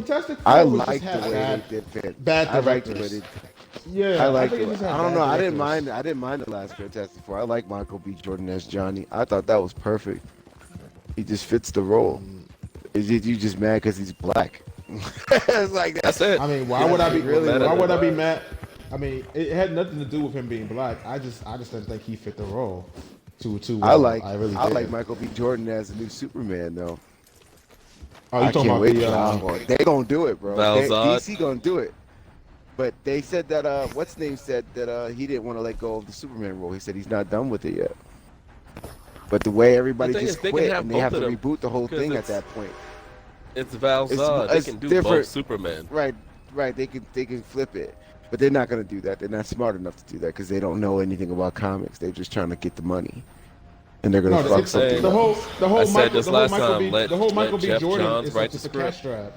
I was liked just the way bad, they did it. bad I liked the way directors. they Yeah, I liked think it. just had I don't bad know. I didn't directors. mind. I didn't mind the last Fantastic Four. I like Michael B. Jordan as Johnny. I thought that was perfect. He just fits the role. You just mad because he's black? It's like That's it. I mean, why would I be really Why what would it I be mad? I mean, it had nothing to do with him being black. I just didn't think he fit the role too well. I really I did. like Michael B. Jordan as the new Superman though. Oh, you I talking can't about wait the for that one. They gonna do it, bro. Valzad? DC gonna do it. But they said that what's name said that he didn't want to let go of the Superman role. He said he's not done with it yet. But the way everybody The thing just is, they can quit have and they have to both of them, reboot the whole 'cause thing at it's- that point. It's Valzad. They it's can do different. both Superman. Right. They can flip it. But they're not gonna do that. They're not smart enough to do that because they don't know anything about comics. They're just trying to get the money. And they're gonna No, fuck it's, something the up. whole I said Michael, this the whole last Michael time, B, let- the whole Michael let B. Jeff Jordan Johns is write just the a cash script. grab.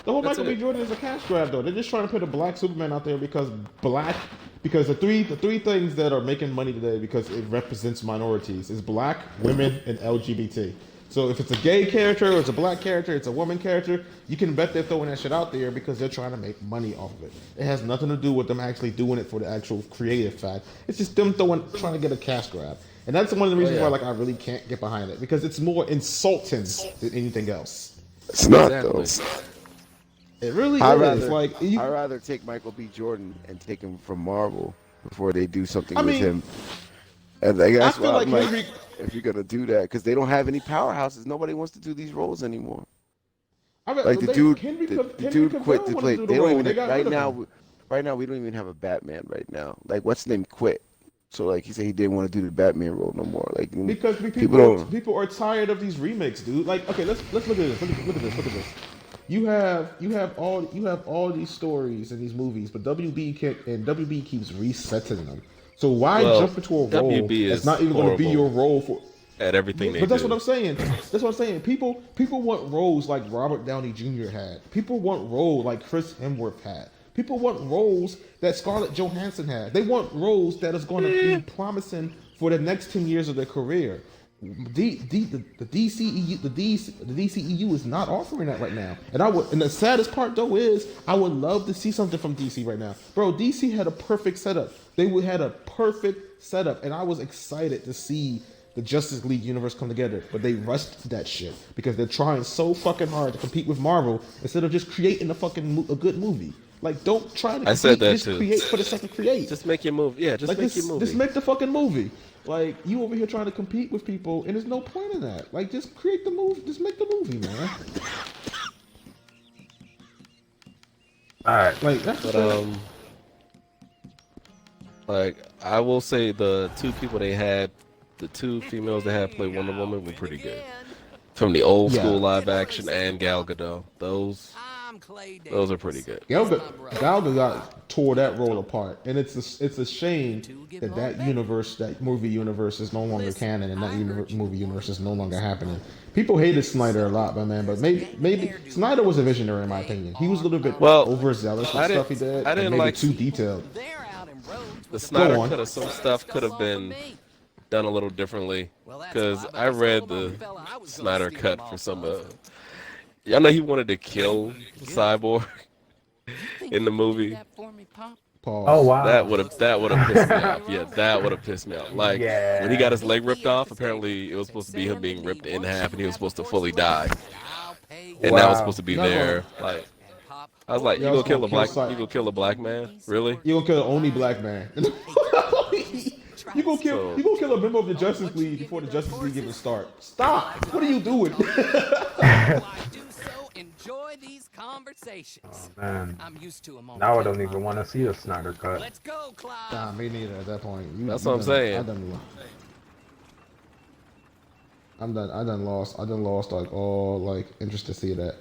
The whole That's Michael B. it. Jordan is a cash grab though. They're just trying to put a black Superman out there because the three things that are making money today because it represents minorities is black, women, and LGBT. So if it's a gay character or it's a black character, it's a woman character, you can bet they're throwing that shit out there because they're trying to make money off of it. It has nothing to do with them actually doing it for the actual creative fact. It's just them trying to get a cash grab. And that's one of the reasons why I really can't get behind it because it's more insulting than anything else. It's not Exactly. though. It really I'd is. I'd rather take Michael B. Jordan and take him from Marvel before they do something I with mean, him. And that's I feel why like I'm like, Henry- if you're gonna do that, because they don't have any powerhouses. Nobody wants to do these roles anymore. Like the dude quit to play. They don't even right now we don't even have a Batman right now. Like what's his name quit. So like he said he didn't want to do the Batman role no more. Like because people are tired of these remakes, dude. Like, okay, let's look at this. Look at this. You have all these stories and these movies, but WB keeps resetting them. So why jump into a role WB that's is not even going to be your role for? At everything they But that's do. what I'm saying. That's what I'm saying. People want roles like Robert Downey Jr. had. People want roles like Chris Hemsworth had. People want roles that Scarlett Johansson had. They want roles that is going to be promising for the next 10 years of their career. The DCEU is not offering that right now. And the saddest part though is I would love to see something from DC right now. Bro, DC had a perfect setup. Had a perfect setup, and I was excited to see the Justice League universe come together, but they rushed that shit because they're trying so fucking hard to compete with Marvel instead of just creating a good movie. Like, don't try to compete, I said that just too. create for the sake of create. Just make your move. Yeah, just Like, make your movie. just make the fucking movie. Like, you over here trying to compete with people, and there's no point in that. Like, just create the movie. Just make the movie, man. All right. Like, that's But like I will say the two females that had played Wonder Woman were pretty good. From the old school live action and Gal Gadot, those are pretty good. Gal Gadot tore that role apart, and it's a shame that movie universe is no longer canon, and that movie universe is no longer happening. People hated Snyder a lot, but maybe Snyder was a visionary in my opinion. He was a little bit overzealous with stuff he did. I didn't and like too detailed. The Snyder stuff could have been done a little differently, because I read the Snyder cut for some. I know he wanted to kill Cyborg in the movie. Pause. Oh wow. That would have pissed me off. Yeah, that would have pissed me off. Like when he got his leg ripped off, apparently it was supposed to be him being ripped in half, and he was supposed to fully die. And that was supposed to be there. Like I was like, Yeah, I was gonna kill you gonna kill a black man? Really? You gonna kill the only black man. You gonna kill a member of the Justice League before the Justice League even start. Stop! What are you doing? Enjoy these conversations. Oh, man. I'm used to 'em on Now I film. don't even want to see a Snyder cut. Let's go, Clyde. Nah, me neither. At that point, That's what I'm saying. I done lost like all like interest to see that.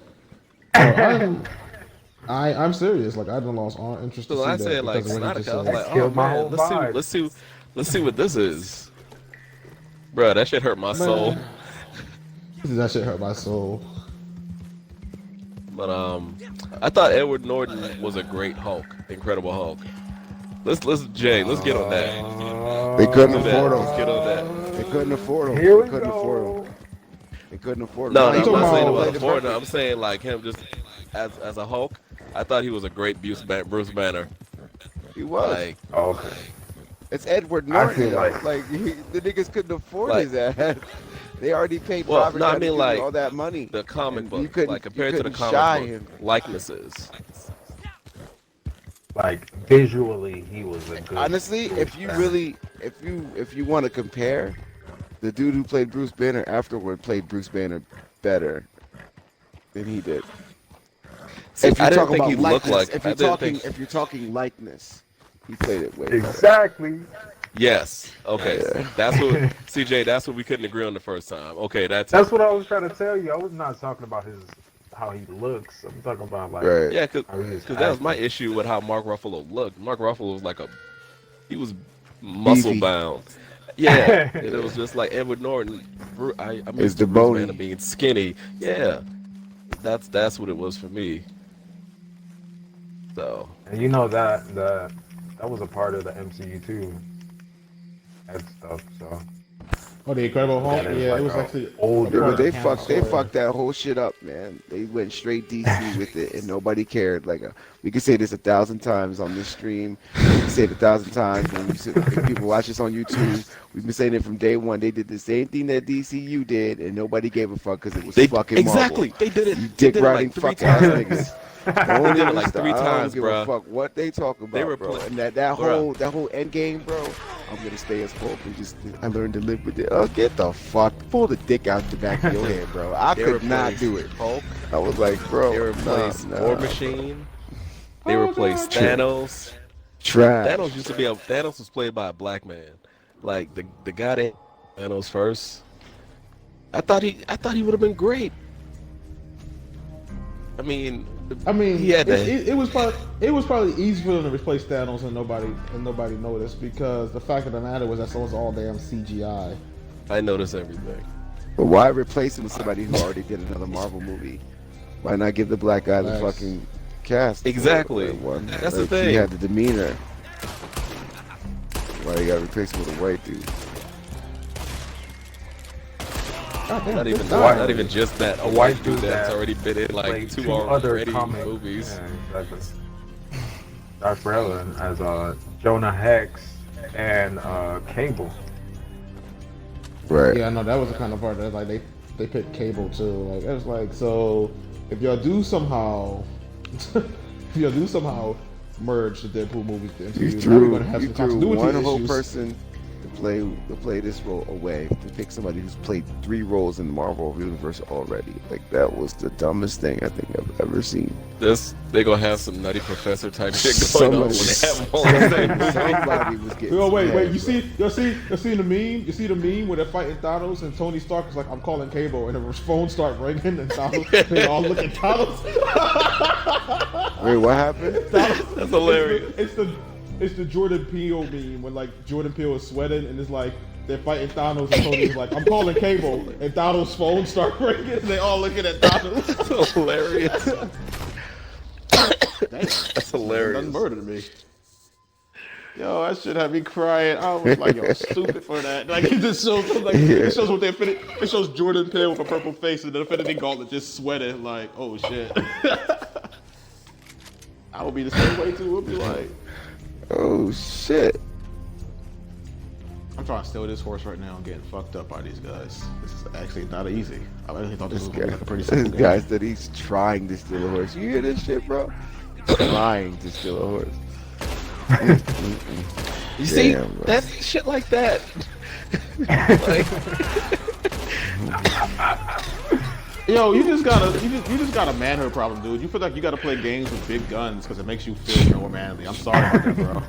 I'm serious. Like I done lost all interest to So see I that. said like because of what he Snyder just Cut, I was said. like, oh Killed my man, whole vibe. let's see what this is. Bruh, that shit hurt my soul. That shit hurt my soul. But I thought Edward Norton was a great Hulk, Incredible Hulk. Let's get on that. They couldn't Let's afford get him. on that. They couldn't afford him. Here They we couldn't afford go. him. They couldn't afford him. No, you I'm talking not saying about- about afford. No, I'm saying like him just as a Hulk. I thought he was a great Bruce Banner. He was. Like, Okay. It's Edward I Norton. feel though. like- The niggas couldn't afford Like- his ass. They already paid well, Robert no, I Downey mean Jr. like all that money. the comic And you book, couldn't- like compared you to the couldn't shy comic book him. likenesses. Like visually, he was a good. Honestly, Bruce if you Banner. really, if you want to compare, the dude who played Bruce Banner afterward played Bruce Banner better than he did. See, If you're I didn't talking think he about looked likeness, like. if I you're didn't talking, think. if you're talking likeness, he played it way better. Exactly. Yes. Okay. That's what CJ. That's what we couldn't agree on the first time. Okay. That's That's what I was trying to tell you. I was not talking about how he looks. I'm talking about like Right. yeah, because how he is that was my acting. issue with how Mark Ruffalo looked. Mark Ruffalo was like he was muscle Beefy. bound. Yeah, and it was just like Edward Norton. I mean, It's the Bruce bony. Banner being skinny. Yeah, that's what it was for me. So And you know that was a part of the MCU too. And stuff. So Oh, the Incredible Hulk. That is Yeah, like it was a actually old- a Yeah, part but of they the fucked story. that whole shit up, man. They went straight DC with it, and nobody cared. Like we can say this 1,000 times on this stream. We can say it 1,000 times when people watch this on YouTube. We've been saying it from day one. They did the same thing that DCU did, and nobody gave a fuck because it was fucking exactly Marvel. they did it. You They dick did it riding like 3 fuck ass times. niggas. They did it like 3 I times, don't give bro. a fuck what they talk about, They were bro. play- And that Bruh. whole end game, bro. I'm gonna stay as Hulk and just I learned to live with it. Oh, get the fuck, pull the dick out the back of your head, bro. I They could not replaced do it. Hulk. I was like, bro, They replaced nah, War Machine. They Oh, replaced God. Thanos. trash. Thanos used to be Thanos was played by a black man. Like the guy that Thanos first. I thought he would have been great. I mean, he had it was probably easy for them to replace Thanos and nobody noticed because the fact of the matter was that it was all damn CGI. I noticed everything. But why replace him with somebody who already did another Marvel movie? Why not give the black guy the Facts. fucking cast? Exactly. One. That's the Like, thing. He had the demeanor. Why you got to replace him with a white dude? Not even just that. A white dude that's that already been in like played two other already comic movies. Yeah, exactly. Josh Brolin as Jonah Hex and Cable. Right. Yeah, no, that was the kind of part that like they picked Cable too. Like it was like so if y'all do somehow merge the Deadpool movies to You MCU, now we're threw, gonna have you some threw continuity one whole issues. person to play this role away to pick somebody who's played 3 roles in the Marvel universe already. Like that was the dumbest thing I think I've ever seen. They gonna have some Nutty Professor type shit going on when they have them all in the same movie. Somebody was getting. Oh wait, smacked, you bro. see the meme? You see the meme where they're fighting Thanos and Tony Stark is like, I'm calling Cable, and the phone start ringing and Thanos, they all look at Thanos. Wait, what happened? That's hilarious. It's the Jordan Peele meme when like Jordan Peele is sweating and it's like they're fighting Thanos and Tony's like, I'm calling Cable, and Thanos' phone start ringing and they all looking at Thanos. That's hilarious. That's hilarious. Done murdered me. Yo, that shit had me crying. I was like, yo, stupid for that. Like it just shows like it shows what it shows Jordan Peele with a purple face and the Infinity Gauntlet just sweating like, oh shit. I would be the same way too. Would be like, Oh shit! I'm trying to steal this horse right now and getting fucked up by these guys. This is actually not easy. I really thought this was gonna be like a pretty simple This guy said he's trying to steal a horse. You hear this shit, bro? Trying to steal a horse. You see, Damn, bro. that's shit like that. Yo, you just got a manhood problem, dude. You feel like you gotta play games with big guns because it makes you feel more manly. I'm sorry about that, bro.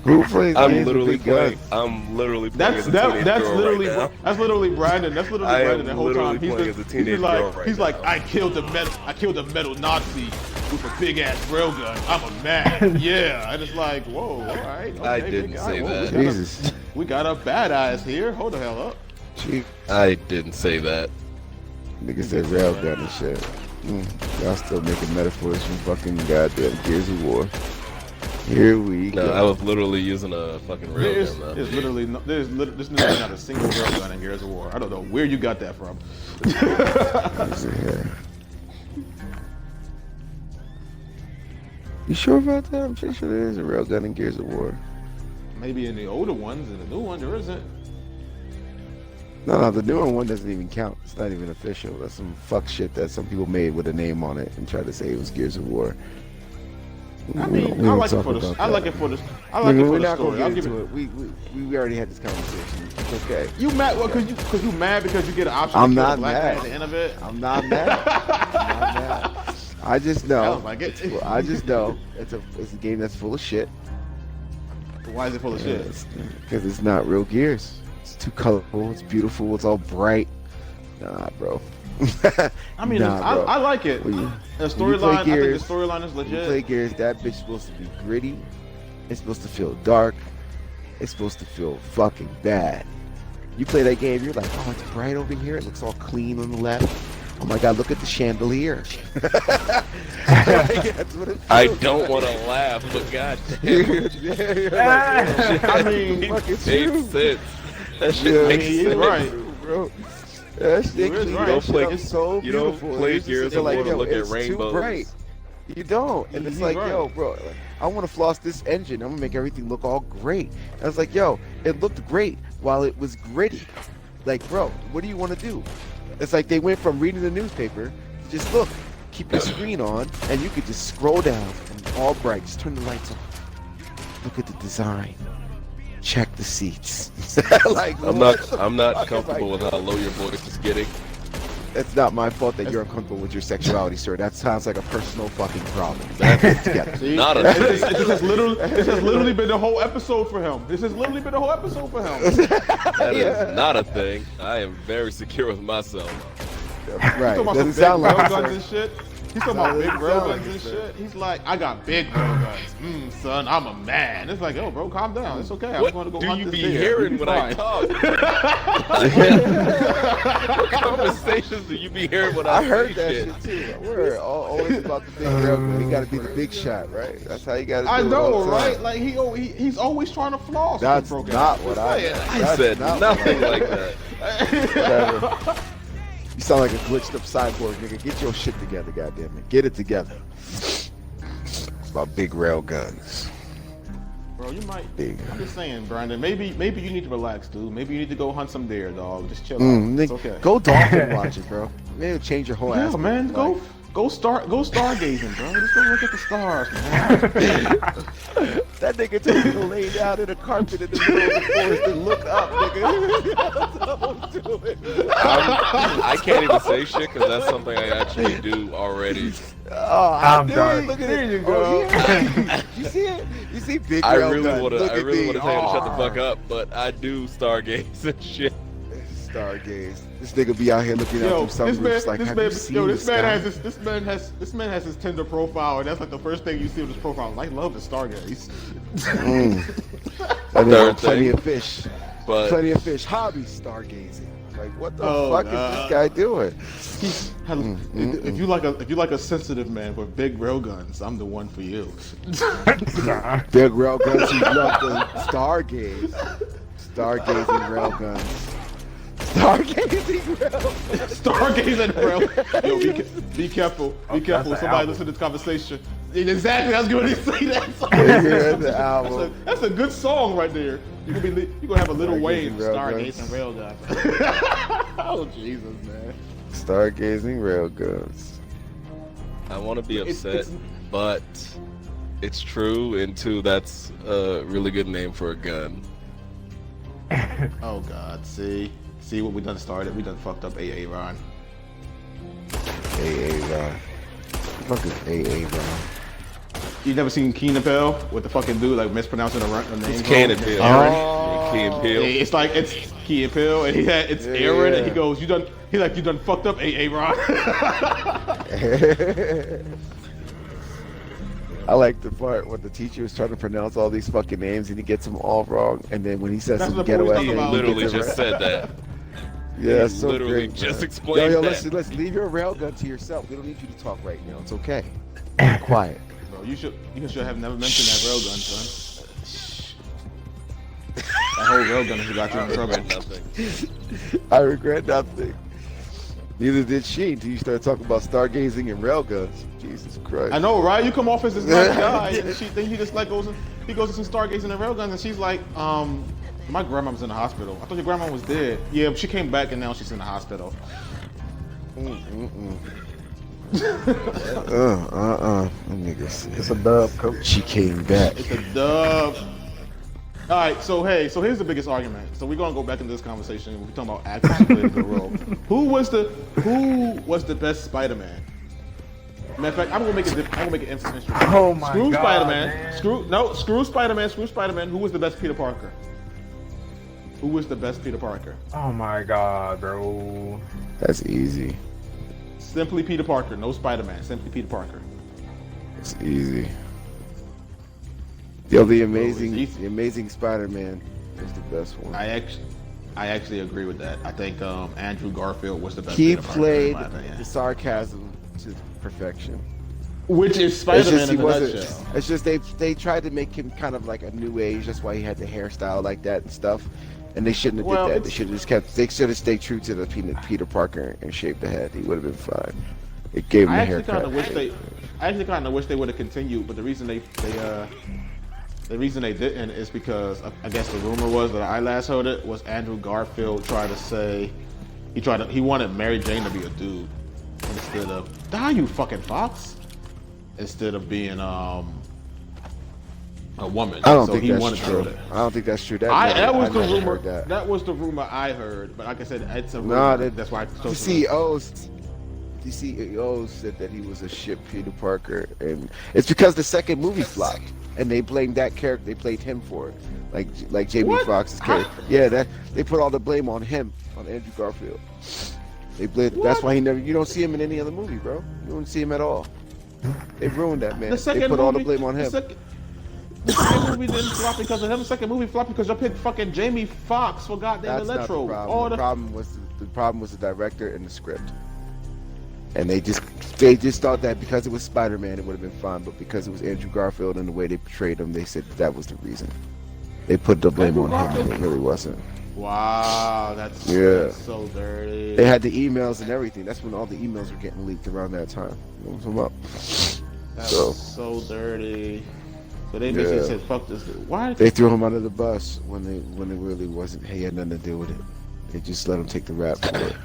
Who plays I'm games literally with big guns? playing. I'm literally playing That's as a teenage girl literally right now. that's literally Brandon. That's literally I am Brandon the whole literally time. playing as a teenage like girl right he's now. like I killed a metal Nazi with a big ass railgun. I'm a man. Yeah, and it's like whoa, all right. Okay, I didn't big guy. say Whoa, that. Jesus. We got a badass here. Hold the hell up. Gee, I didn't say that. nigga said railgun and shit. Y'all still making metaphors from fucking goddamn Gears of War. Here we No, go. I was literally using a fucking railgun, man. There's literally not a single railgun in Gears of War. I don't know where you got that from. You sure about that? I'm pretty sure there is a railgun in Gears of War. Maybe in the older ones, in the new one there isn't. No, the newer one doesn't even count. It's not even official. That's some fuck shit that some people made with a name on it and tried to say it was Gears of War. I mean, I like it for the story. I'll give We're it not story. gonna I'll get give into it. it. We already had this conversation. It's okay. You mad? Well, because you mad because you get an option I'm to kill not a black mad. man at the end of it. I'm not mad. I'm not mad. I just know. Sounds like it. I just know it's a game that's full of shit. Why is it full of shit? Because it's not real Gears. It's too colorful. It's beautiful. It's all bright. Nah, bro. I mean, Nah, bro. I like it. When you- The when you play storyline, I think Gears, the storyline is When you play legit. Gears, that bitch supposed to be gritty. It's supposed to feel dark. It's supposed to feel fucking bad. You play that game, you're like, oh, it's bright over here. It looks all clean on the left. Oh my god, look at the chandelier. That's what it I feels don't like. want to laugh, but goddamn, Yeah, you're like, I mean, fuck, it's makes true. sense. That shit Yeah, makes he's sense. right. bro. That shit You is clean right. that Don't shit play- up so you don't beautiful. play It's just- Gears they're of War to yo, look at it's rainbows. Too bright. You don't. And it's He's like, right. yo, bro, I want to floss this engine. I'm going to make everything look all great. And I was like, yo, it looked great while it was gritty. Like, bro, what do you want to do? It's like they went from reading the newspaper to just look, keep your screen on, and you could just scroll down and all bright. Just turn the lights off. Look at the design. Check the seats. Like, I'm what not. the I'm not fuck am I comfortable with how low your voice is getting. It's not my fault that you're uncomfortable with your sexuality, sir. That sounds like a personal fucking problem. Get together. See? Not a This thing. has literally been the whole episode for him. This has literally been the whole episode for him. That is not a thing. I am very secure with myself. Right. He's talking about some Doesn't big sound like it, railguns sir. and shit. He's talking about big Doesn't sound like railguns it, and sir. shit. He's like, I got big railguns. Son, I'm a man. It's like, yo, bro, calm down. It's okay. I'm What going to go do hunt you this be deer. hearing You when I fine. talk? What conversations do you be hearing when I I heard say that shit? shit too. We're always about the big railgun. You got to be the big shot, right? That's how you got to do I it. know, all the right? time. Like he's always trying to floss. That's with broken not ass. what Just I saying. I That's said not nothing what I- like that. Whatever. You sound like a glitched up cyborg, nigga. Get your shit together, goddammit. Get it together. It's about big rail guns. Bro, you might. Big. I'm just saying, Brandon. Maybe you need to relax, dude. Maybe you need to go hunt some deer, dog. Just chill out. Nigga, It's okay. Go dolphin watching, bro. Maybe it'll change your whole Yeah, ass. man. Go stargazing, bro. Just go look at the stars, man. That nigga told me to lay down in a carpet in the middle of the forest and look up, nigga. Don't do it. I can't even say shit because that's something I actually do already. Oh, I'm dude, done. Look at There it. you go. Oh, yeah. You see it? You see big I rail really gun. want to. Look I at really me. want to tell you to shut the fuck Oh. up, but I do stargaze and shit. Stargaze. This nigga be out here looking out Yo, through some this man, roofs like, this have man, you seen yo, the this man sky? has this man has his Tinder profile, and that's like the first thing you see with his profile. I love the stargaze. And then Third plenty thing. of fish. But Plenty of fish. Hobby stargazing. Like, what the Oh, fuck nah. is this guy doing? If you like a sensitive man with big rail guns, I'm the one for you. Big rail guns. He love the stargaze. Stargazing rail guns. Stargazing rail guns. Stargazing rail. Yo, be careful. Be careful. that's Somebody an album. listen to this conversation. Exactly, I was going to say that song. Yeah, the album. That's a good song right there. You gonna have a Little Wayne Stargazing Stargazing Railgun. Oh Jesus, man. Stargazing Railguns. I want to be upset, but it's true, and two, that's a really good name for a gun. Oh God, see what we done started. We done fucked up AA Ron. AA Ron. What the fuck is AA Ron? You never seen Keen and Peele with the fucking dude like mispronouncing the name? It's Keen and Peele. Key and Peele. It's like it's Key and Peele, and it's Aaron, and he goes, you done fucked up AA Ron. I like the part when the teacher is trying to pronounce all these fucking names and he gets them all wrong, and then when he says some ghetto ass He thing, he literally gets it just right. said that. Yeah, that's so literally great. just man. explained yo, that. Let's leave your railgun to yourself. We don't need you to talk right now. It's okay. Be quiet. Bro, you should have never mentioned that railgun, son. That whole railgun has got you in trouble. Nothing. I regret nothing. Neither did she until you started talking about stargazing and railguns. Jesus Christ. I know, right? You come off as this nice guy, and then he just like goes to some stargazing and railguns, and she's like, my grandma was in the hospital. I thought your grandma was dead. Yeah, but she came back and now she's in the hospital. Niggas. It's a dub, coach. She came back. It's a dub. All right, so here's the biggest argument. So we're gonna go back into this conversation. We're talking about actors who played the role. Who was the best Spider-Man? Matter of fact, I'm gonna make it emphasis. Oh my Screw God, Spider-Man. man. Screw Spider-Man. Who was the best Peter Parker? Who was the best Peter Parker? Oh my God, bro. That's easy. Simply Peter Parker. No Spider-Man. Simply Peter Parker. It's easy. Yo, the easy. amazing Spider-Man is the best one. I actually agree with that. I think Andrew Garfield was the best. He Peter Parker, played in my opinion. the sarcasm to perfection. Which is Spider-Man in a nutshell. It's just they tried to make him kind of like a new age. That's why he had the hairstyle like that and stuff. And they shouldn't have did that. They should have just kept. They should have stayed true to the Peter Parker and shaved the head. He would have been fine. It gave him a haircut. I actually kind of wish they would have continued, but the reason they didn't is because I guess the rumor was that I last heard it was Andrew Garfield tried to say he wanted Mary Jane to be a dude instead of you fucking fox instead of being a woman. I don't so think he that's wanted true. to. I don't think that's true. That was the never rumor. heard That was the rumor I heard, but like I said, it's a rumor. No, That's why the CEOs said that he was a shit Peter Parker, and it's because the second movie flopped, and they blamed that character. They played him for it, like Jamie Foxx's character. Yeah, that they put all the blame on him, on Andrew Garfield. They blamed. That's why you don't see him in any other movie, bro. You don't see him at all. They ruined that man. They put all the blame on him. The second movie didn't flop because of him. The second movie flopped because y'all picked fucking Jamie Foxx for goddamn That's Electro. not the problem. The problem was the director and the script. And they just thought that because it was Spider-Man, it would have been fine. But because it was Andrew Garfield and the way they portrayed him, they said that was the reason. They put the blame on him, and it really wasn't. Wow, that's so dirty. They had the emails and everything. That's when all the emails were getting leaked around that time. What was up? Was so dirty. So they basically said, "Fuck this dude." Why? They threw him under the bus when it really wasn't. He had nothing to do with it. They just let him take the rap for it.